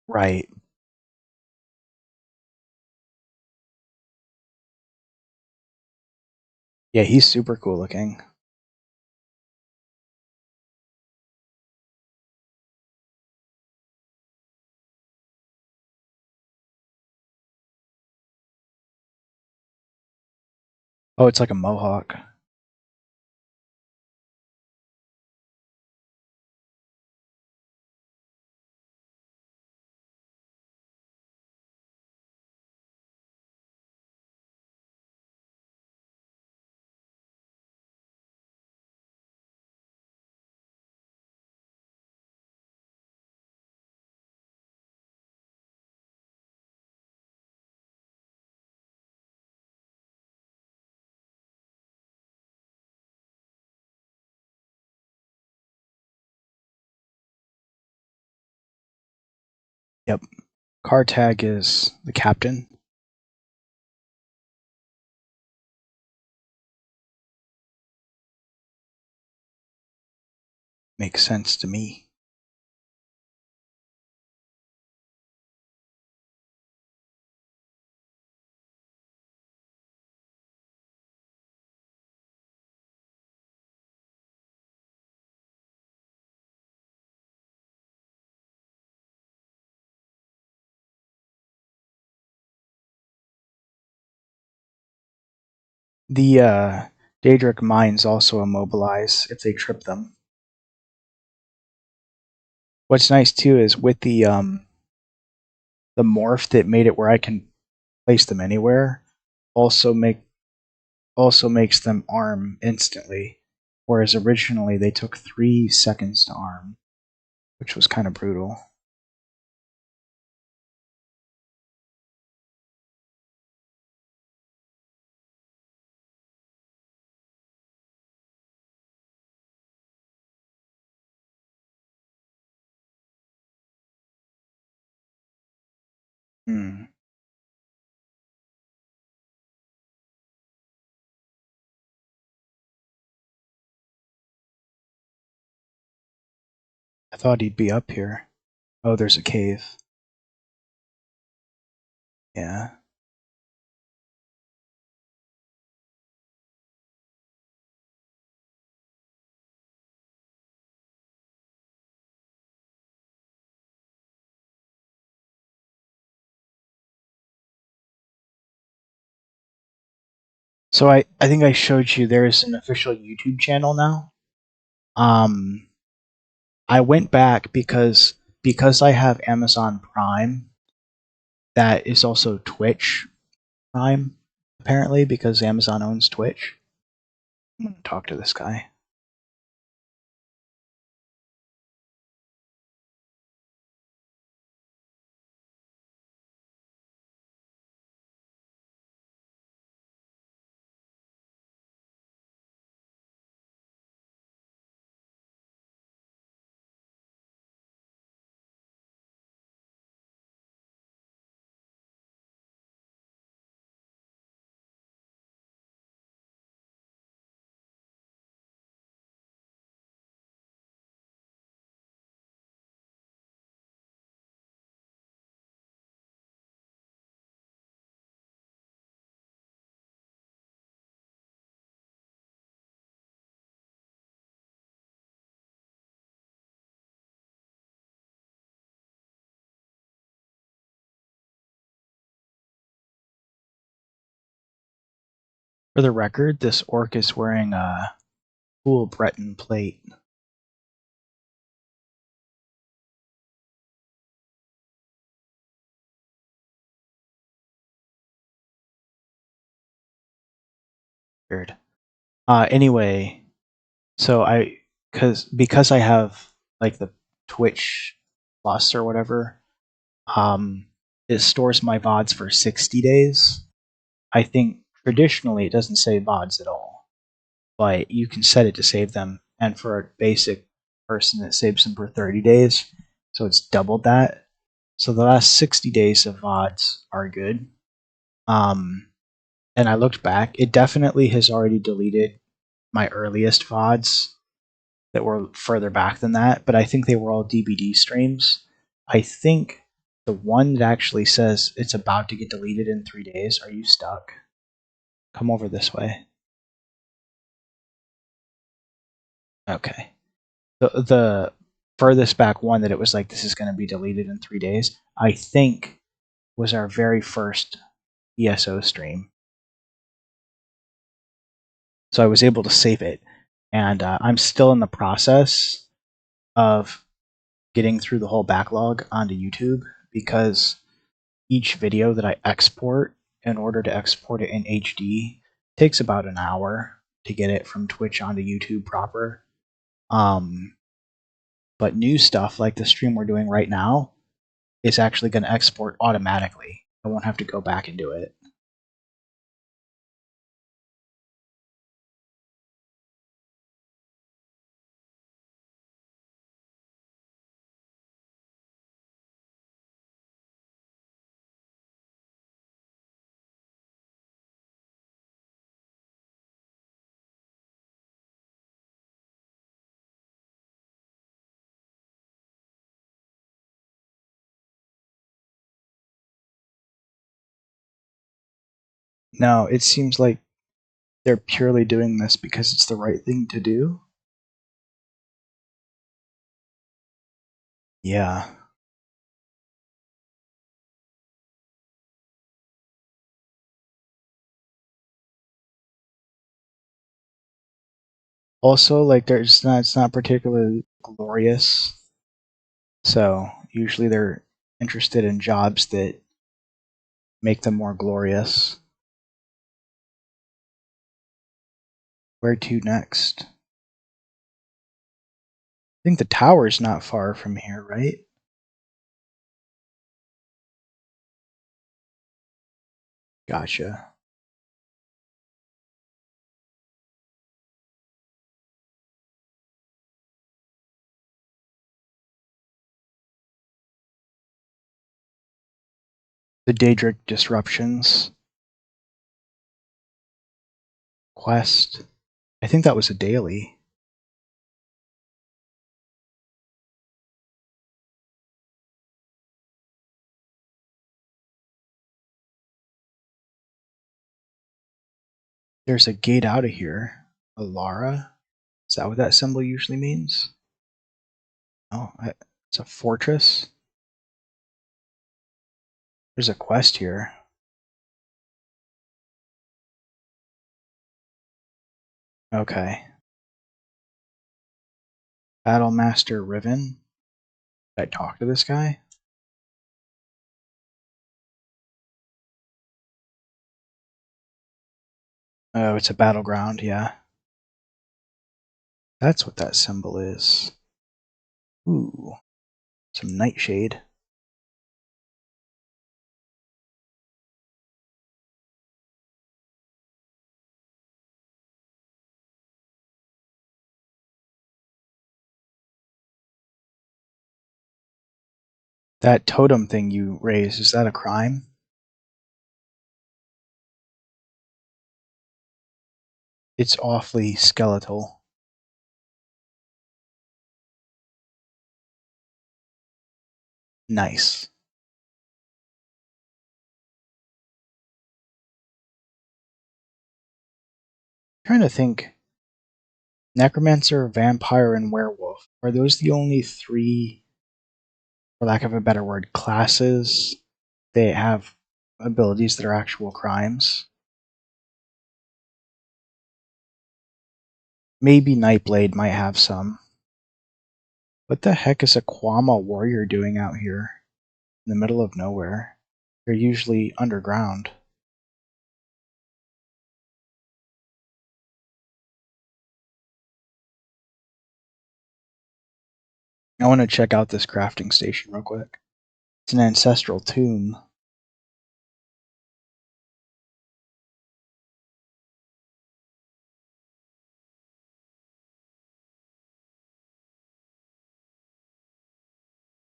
Right. Yeah, he's super cool looking. Oh, it's like a mohawk. Yep. Car tag is the captain. Makes sense to me. The Daedric mines also immobilize if they trip them. What's nice too is with the morph that made it where I can place them anywhere, also makes them arm instantly, whereas originally they took 3 seconds to arm, which was kind of brutal. Hmm. I thought he'd be up here. Oh, there's a cave. Yeah. So I think I showed you there is an official YouTube channel now. Um, I went back because I have Amazon Prime. That is also Twitch Prime, apparently, because Amazon owns Twitch. I'm gonna talk to this guy. For the record, this orc is wearing a cool Breton plate. Weird. Anyway, so because I have like the Twitch Plus or whatever, It stores my VODs for 60 days. I think traditionally it doesn't save VODs at all, but you can set it to save them. And for a basic person, it saves them for 30 days. So it's doubled that. So the last 60 days of VODs are good. And I looked back, it definitely has already deleted my earliest VODs that were further back than that, but I think they were all DVD streams. I think the one that actually says it's about to get deleted in 3 days. Are you stuck? Come over this way. Okay. The furthest back one that it was like this is going to be deleted in 3 days, I think was our very first ESO stream. So I was able to save it, and I'm still in the process of getting through the whole backlog onto YouTube because each video that I export, in order to export it in HD, takes about an hour to get it from Twitch onto YouTube proper. But new stuff like the stream we're doing right now is actually going to export automatically. I won't have to go back and do it. No, it seems like they're purely doing this because it's the right thing to do. Yeah. Also, like it's not particularly glorious. So usually they're interested in jobs that make them more glorious. Where to next? I think the tower's not far from here, right? Gotcha. The Daedric Disruptions quest. I think that was a daily. There's a gate out of here. Alara? Is that what that symbol usually means? Oh, it's a fortress. There's a quest here. Okay. Battlemaster Riven. Did I talk to this guy? Oh, it's a battleground, yeah. That's what that symbol is. Ooh, some nightshade. That totem thing you raised, is that a crime? It's awfully skeletal. Nice. I'm trying to think. Necromancer, Vampire, and Werewolf. Are those the only three, for lack of a better word, classes that have abilities that are actual crimes? Maybe Nightblade might have some. What the heck is a Kwama warrior doing out here in the middle of nowhere? They're usually underground. I want to check out this crafting station real quick. It's an ancestral tomb.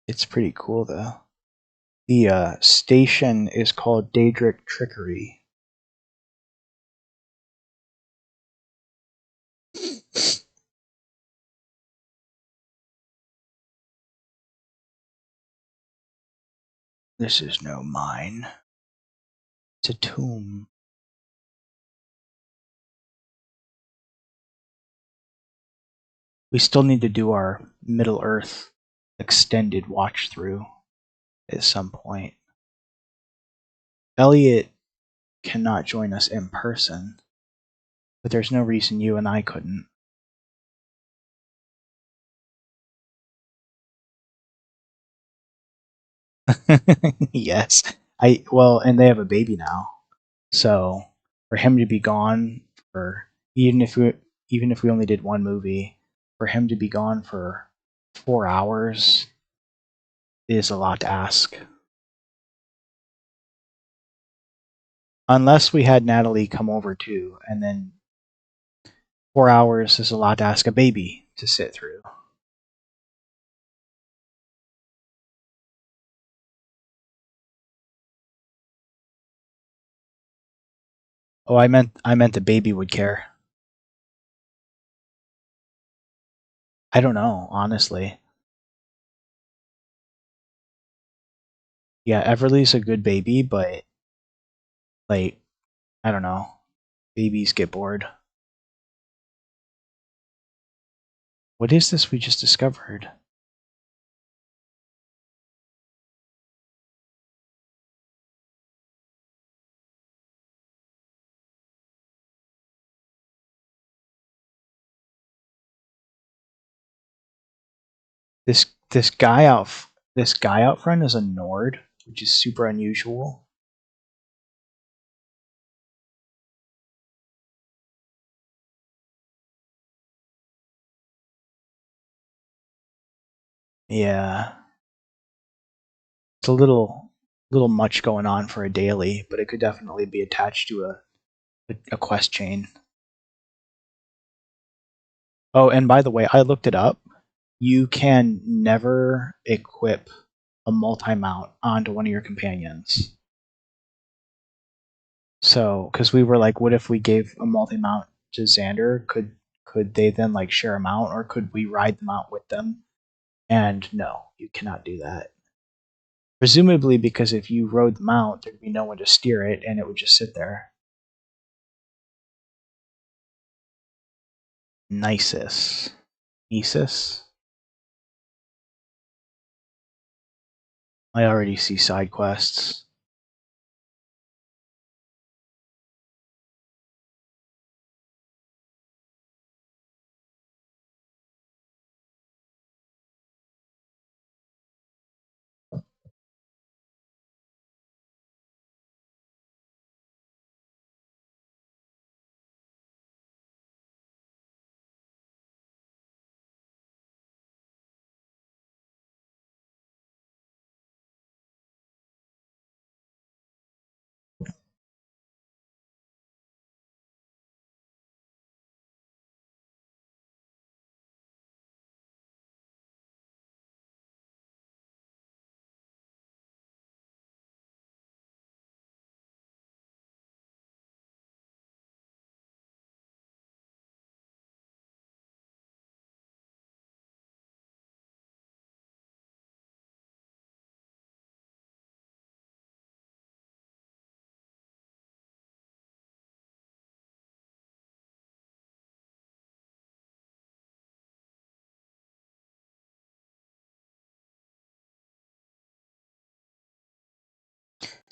It's pretty cool, though. The station is called Daedric Trickery. This is no mine. It's a tomb. We still need to do our Middle Earth extended watch through at some point. Elliot cannot join us in person, but there's no reason you and I couldn't. Yes. And they have a baby now. So for him to be gone for even if we only did one movie, for him to be gone for 4 hours is a lot to ask. Unless we had Natalie come over too, and then 4 hours is a lot to ask a baby to sit through. Oh, I meant the baby would care. I don't know, honestly. Yeah, Everly's a good baby, but like I don't know. Babies get bored. What is this we just discovered? This guy out front is a Nord, which is super unusual. Yeah, it's a little much going on for a daily, but it could definitely be attached to a quest chain. Oh, and by the way, I looked it up. You can never equip a multi-mount onto one of your companions. So, because we were like, what if we gave a multi-mount to Xander? Could they then like share a mount, or could we ride them out with them? And no, you cannot do that. Presumably because if you rode the mount, there'd be no one to steer it, and it would just sit there. Nisus. Nisus? I already see side quests.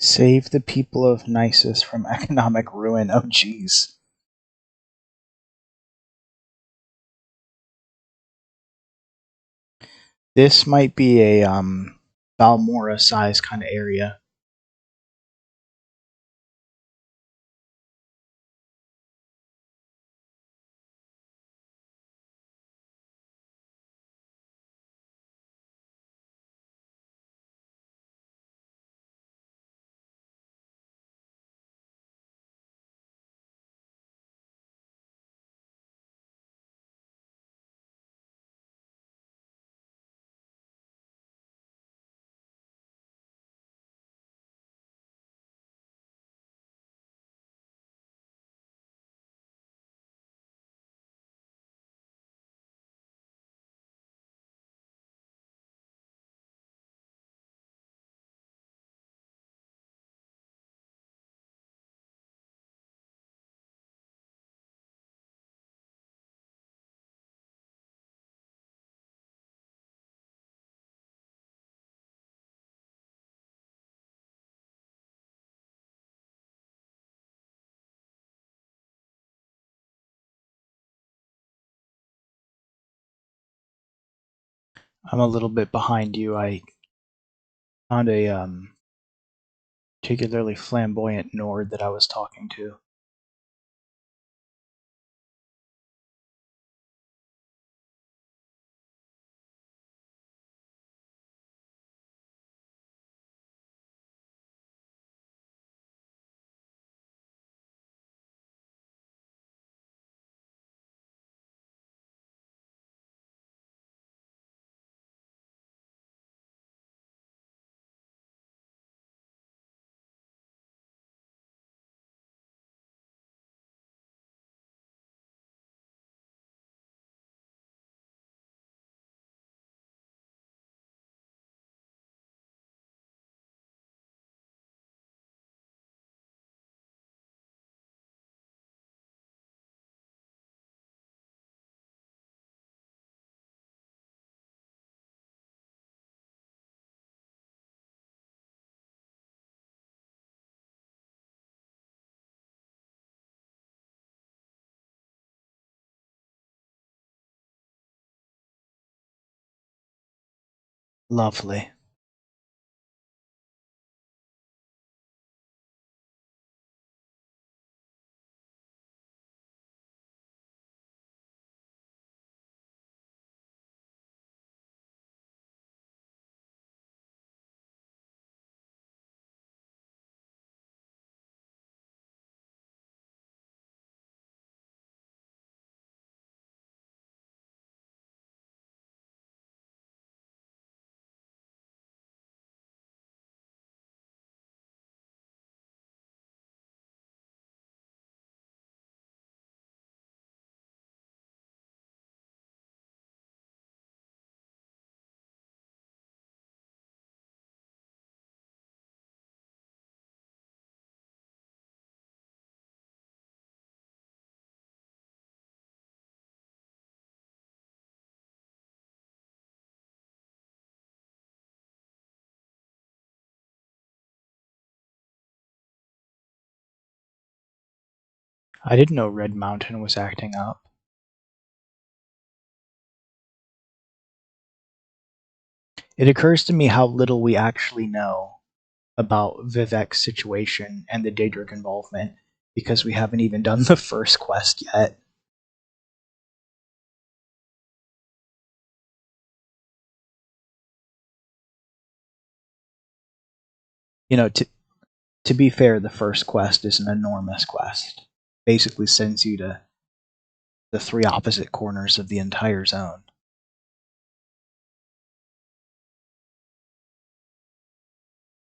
Save the people of Nisus from economic ruin. Oh, jeez. This might be a Balmora size kind of area. I'm a little bit behind you. I found a particularly flamboyant Nord that I was talking to. Lovely. I didn't know Red Mountain was acting up. It occurs to me how little we actually know about Vivek's situation and the Daedric involvement because we haven't even done the first quest yet. You know, to be fair, the first quest is an enormous quest. Basically sends you to the three opposite corners of the entire zone.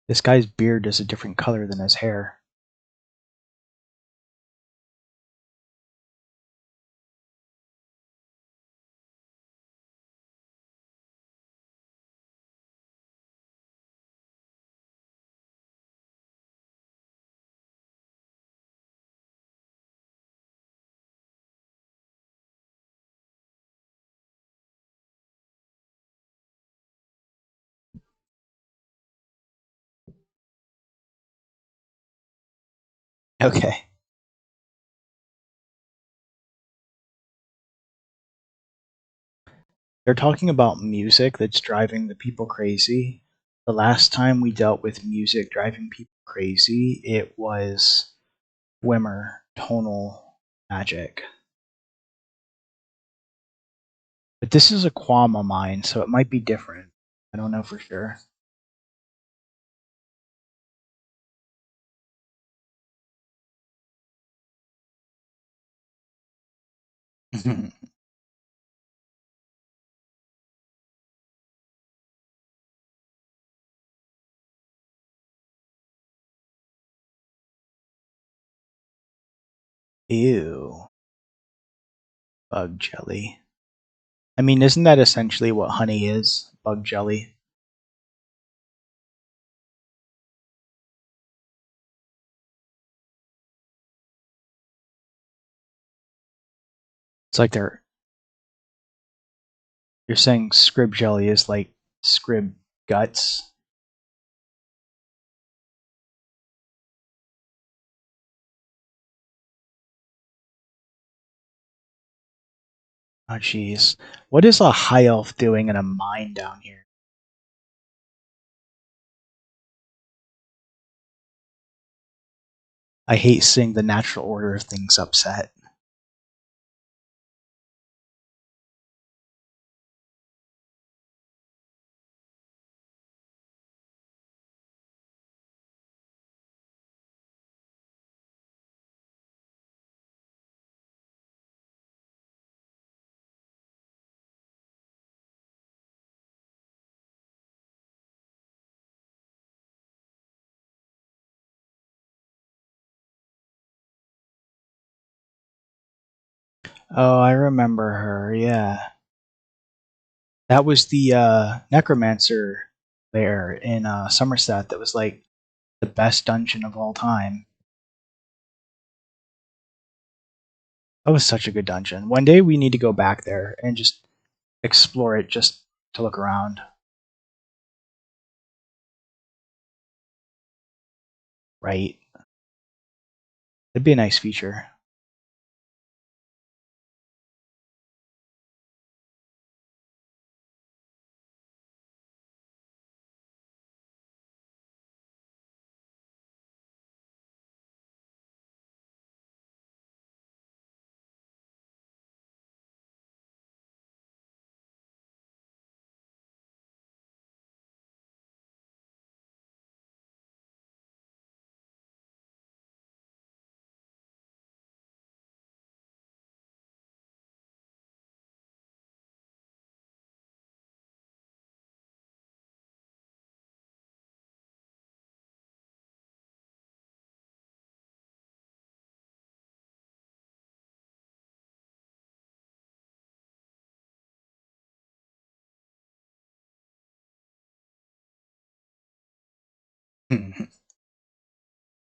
This guy's beard is a different color than his hair. Okay. They're talking about music that's driving the people crazy. The last time we dealt with music driving people crazy, it was Wimmer tonal magic. But this is a Quama mine, so it might be different. I don't know for sure. Ew. Bug jelly. I mean, isn't that essentially what honey is? Bug jelly? It's like you're saying scrib jelly is like scrib guts. Oh, jeez. What is a high elf doing in a mine down here? I hate seeing the natural order of things upset. Oh, I remember her, yeah. That was the necromancer there in Somerset that was like the best dungeon of all time. That was such a good dungeon. One day we need to go back there and just explore it just to look around. Right. It'd be a nice feature.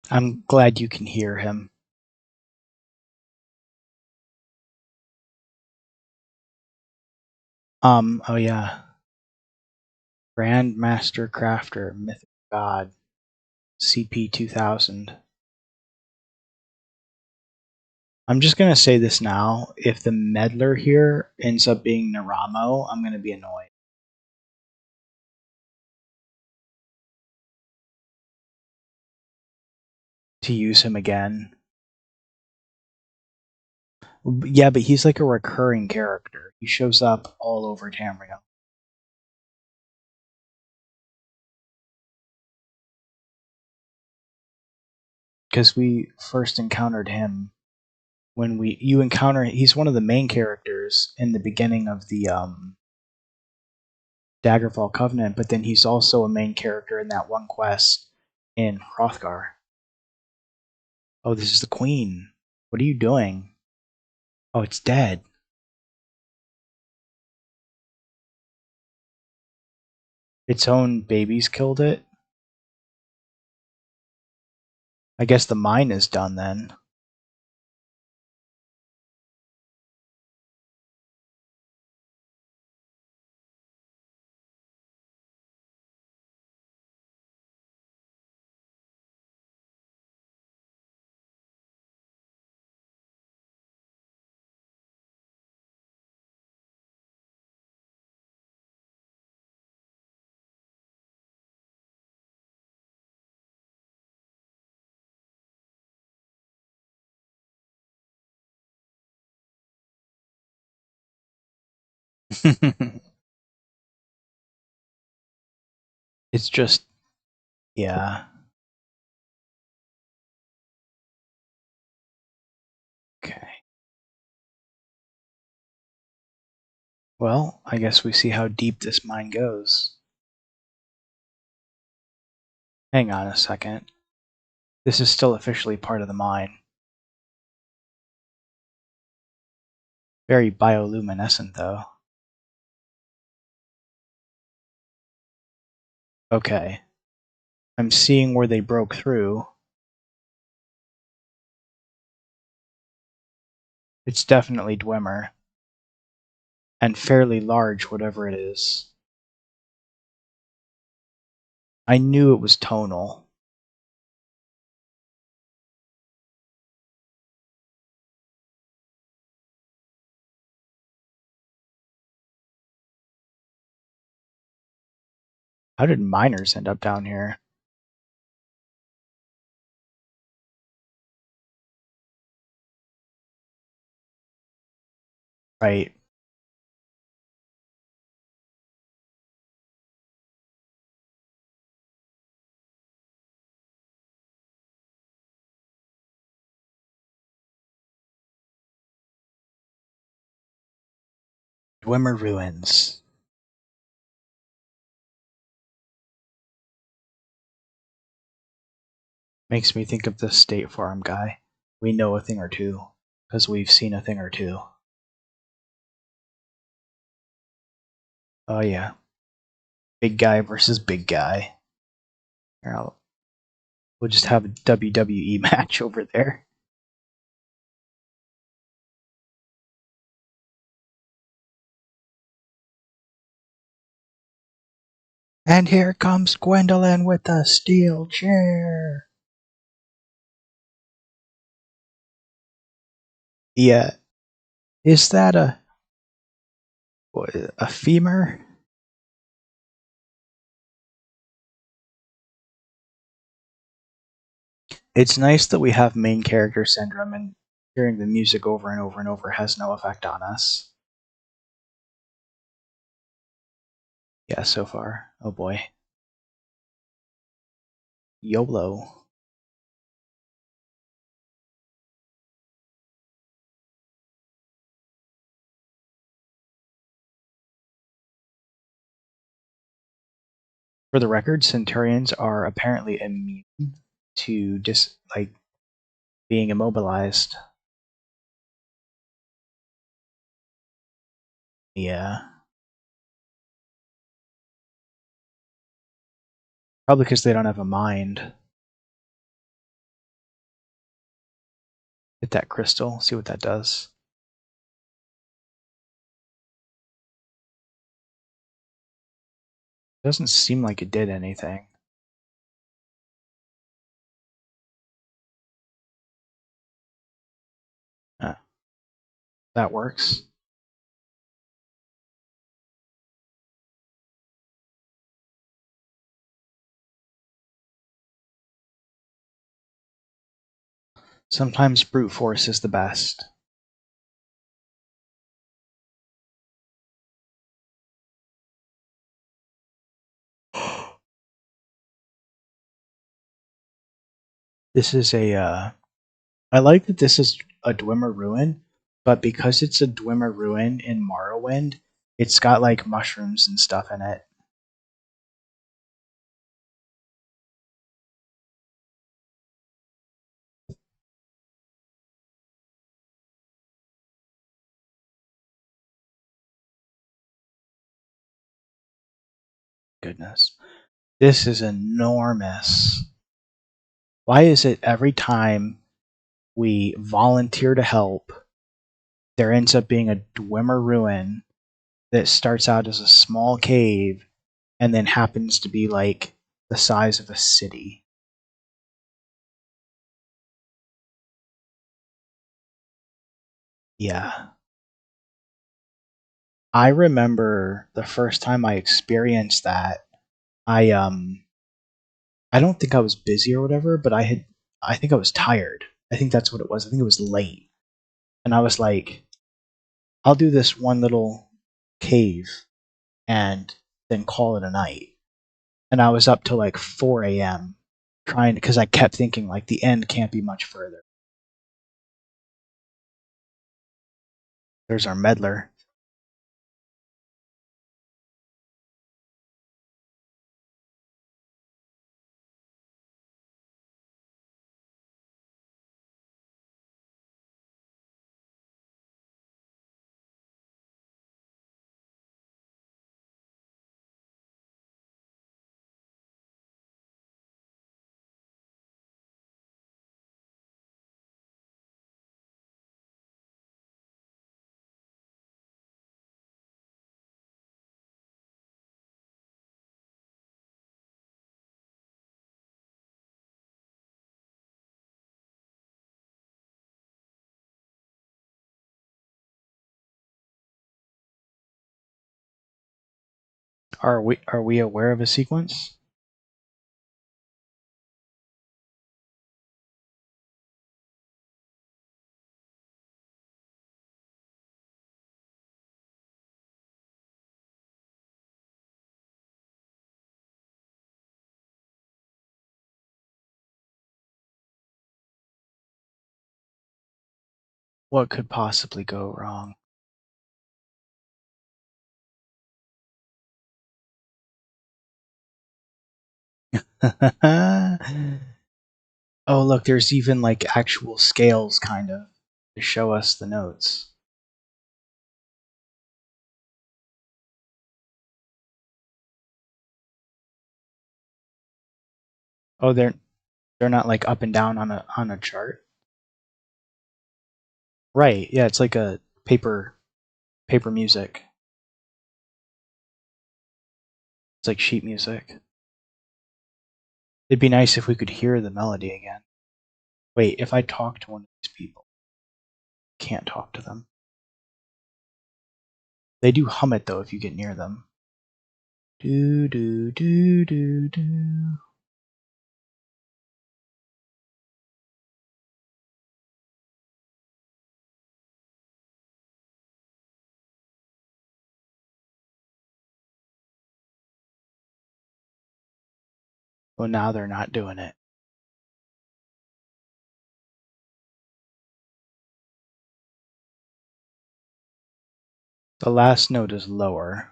I'm glad you can hear him. Oh yeah. Grandmaster Crafter, Mythic God, CP 2000. I'm just gonna say this now. If the meddler here ends up being Naramo, I'm gonna be annoyed. To use him again. Yeah, but he's like a recurring character. He shows up all over Tamriel. Because we first encountered him when you encounter he's one of the main characters in the beginning of the Daggerfall Covenant, but then he's also a main character in that one quest in Hrothgar. Oh, this is the queen. What are you doing? Oh, it's dead. Its own babies killed it. I guess the mine is done then. It's just, yeah. Okay. Well, I guess we see how deep this mine goes. Hang on a second. This is still officially part of the mine. Very bioluminescent, though. Okay. I'm seeing where they broke through. It's definitely Dwemer. And fairly large, whatever it is. I knew it was tonal. How did miners end up down here? Right. Dwemer ruins. Makes me think of the State Farm guy. We know a thing or two because we've seen a thing or two. Oh yeah, big guy versus big guy. Here, we'll just have a WWE match over there. And here comes Gwendolyn with the steel chair. Yeah, is that a femur? It's nice that we have main character syndrome, and hearing the music over and over and over has no effect on us. Yeah, so far. Oh boy. YOLO. For the record, Centurions are apparently immune to being immobilized. Yeah. Probably because they don't have a mind. Hit that crystal, see what that does. Doesn't seem like it did anything. That works. Sometimes brute force is the best. This is I like that this is a Dwemer ruin, but because it's a Dwemer ruin in Morrowind, it's got like mushrooms and stuff in it. Goodness. This is enormous. Why is it every time we volunteer to help, there ends up being a Dwemer ruin that starts out as a small cave and then happens to be like the size of a city? Yeah. I remember the first time I experienced that, I I don't think I was busy or whatever, but I think I was tired. I think that's what it was. I think it was late. And I was like, I'll do this one little cave and then call it a night. And I was up till like 4 a.m. trying because I kept thinking like the end can't be much further. There's our meddler. Are we aware of a sequence? What could possibly go wrong? Oh, look, there's even like actual scales kind of to show us the notes. Oh, they're not like up and down on a chart. Right. Yeah, it's like a paper music. It's like sheet music. It'd be nice if we could hear the melody again. Wait, if I talk to one of these people, can't talk to them. They do hum it though if you get near them. Do do do do do. Well, now they're not doing it. The last note is lower.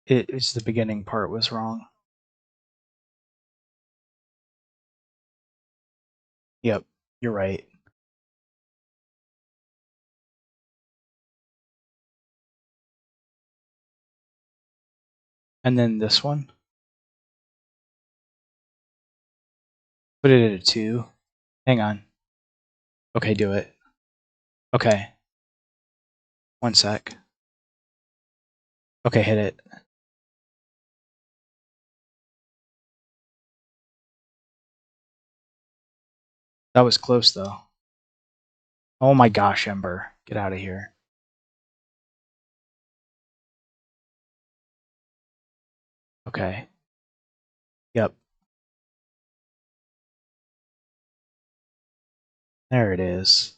It's the beginning part was wrong. Yep, you're right. And then this one, put it at a 2. Hang on. Okay, do it. Okay, 1 sec. Okay, hit it. That was close though. Oh my gosh, Ember, get out of here. Okay. Yep. There it is.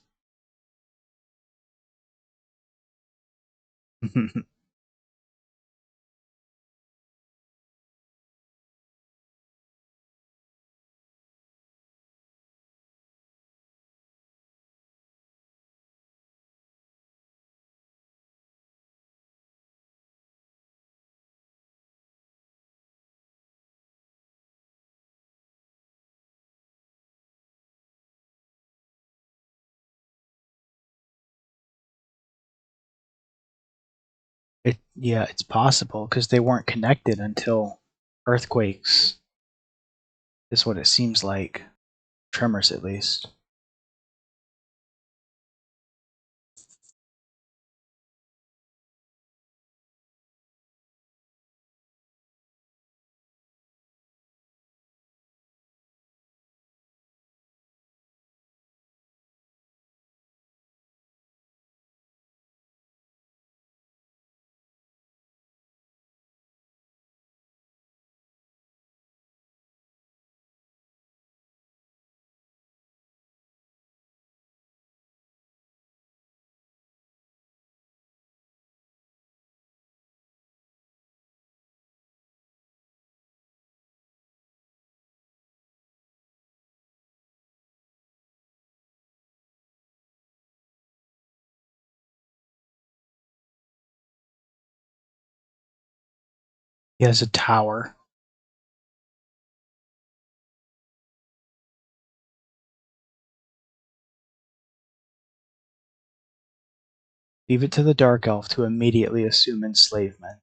Yeah, it's possible because they weren't connected until earthquakes, is what it seems like. Tremors, at least. He has a tower. Leave it to the Dark Elf to immediately assume enslavement.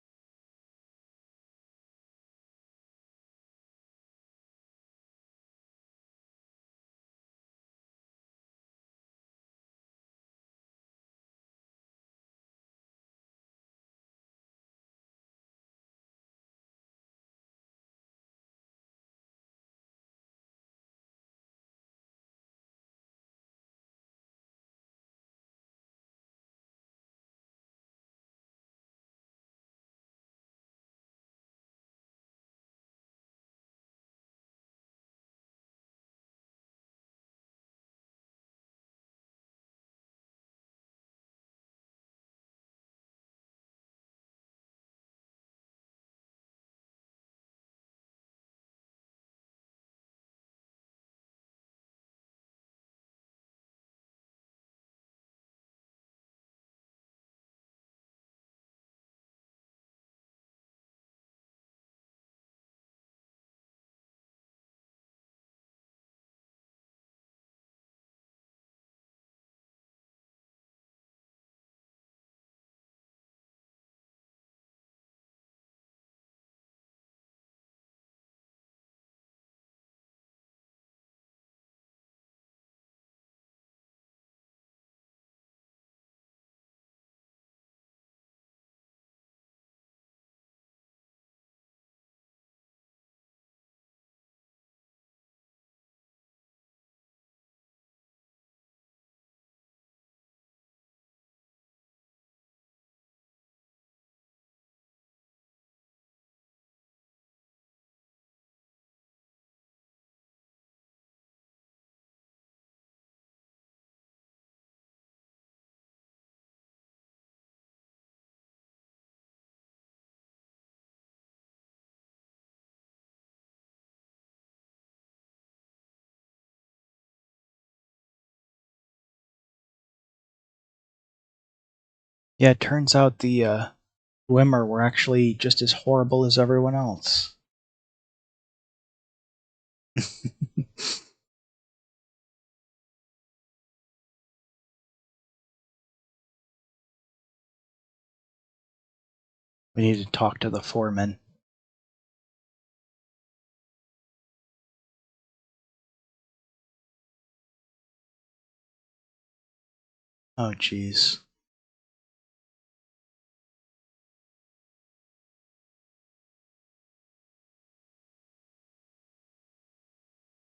Yeah, it turns out the Wimmer were actually just as horrible as everyone else. We need to talk to the foreman. Oh, jeez.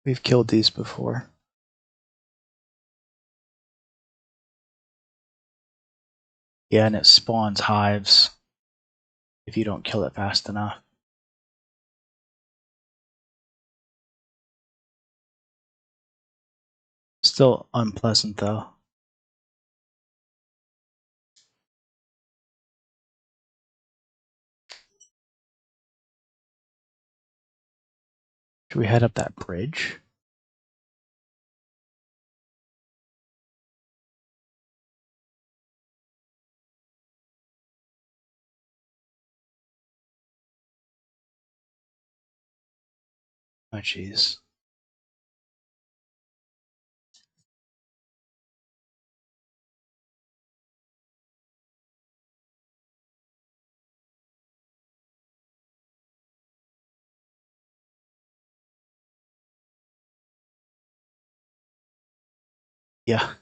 We've killed these before. Yeah, and it spawns hives if you don't kill it fast enough. Still unpleasant, though. Should we head up that bridge? Oh, jeez. Yeah.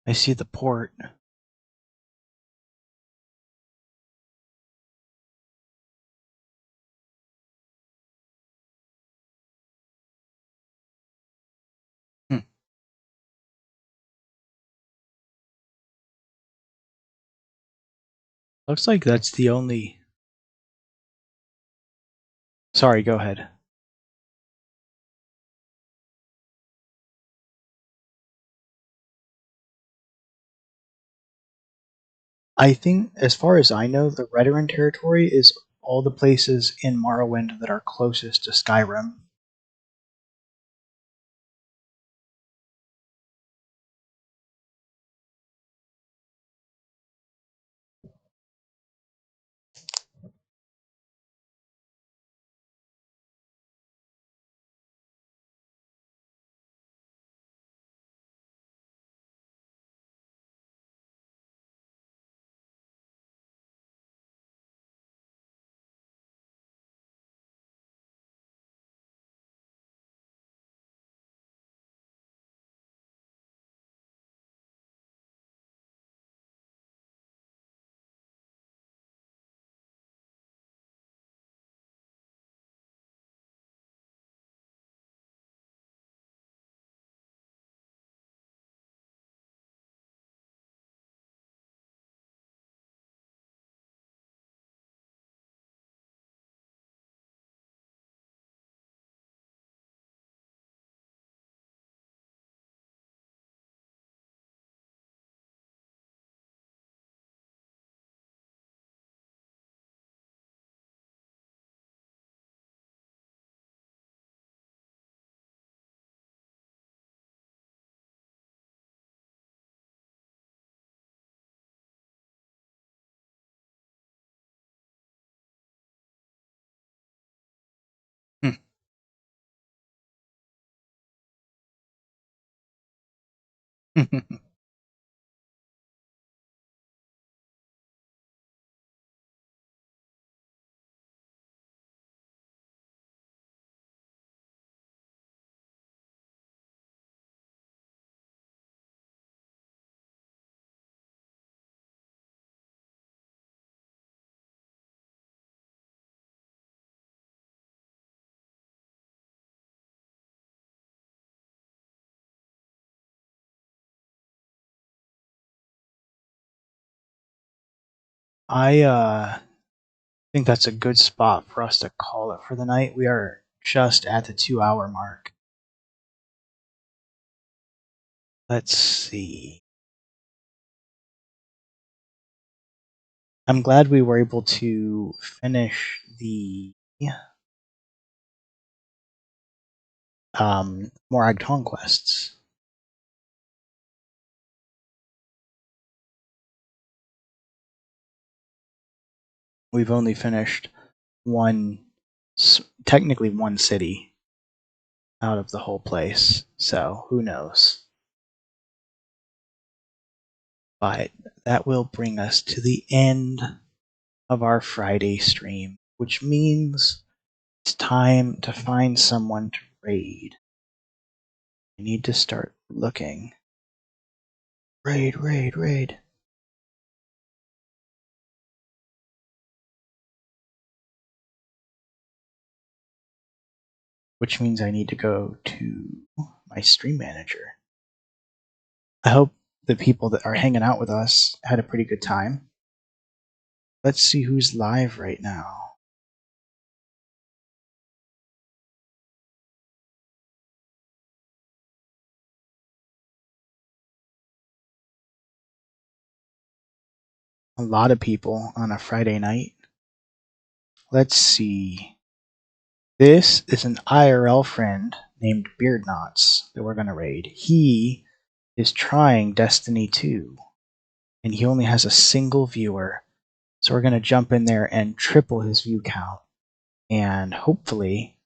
I see the port. Looks like that's the only. Sorry, go ahead. I think, as far as I know, the Veteran territory is all the places in Morrowind that are closest to Skyrim. I think that's a good spot for us to call it for the night. We are just at the 2 hour mark. Let's see. I'm glad we were able to finish the Morag conquests. We've only finished technically one city out of the whole place, so who knows. But that will bring us to the end of our Friday stream, which means it's time to find someone to raid. I need to start looking. Raid, raid, raid. Which means I need to go to my stream manager. I hope the people that are hanging out with us had a pretty good time. Let's see who's live right now. A lot of people on a Friday night. Let's see. This is an IRL friend named Beardknots that we're going to raid. He is trying Destiny 2, and he only has a single viewer. So we're going to jump in there and triple his view count, and hopefully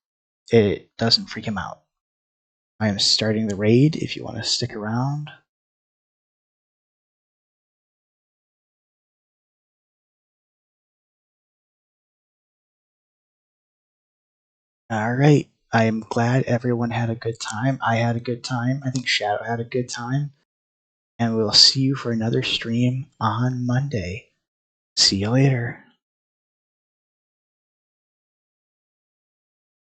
it doesn't freak him out. I am starting the raid if you want to stick around. All right. I am glad everyone had a good time. I had a good time. I think Shadow had a good time. And we'll see you for another stream on Monday. See you later.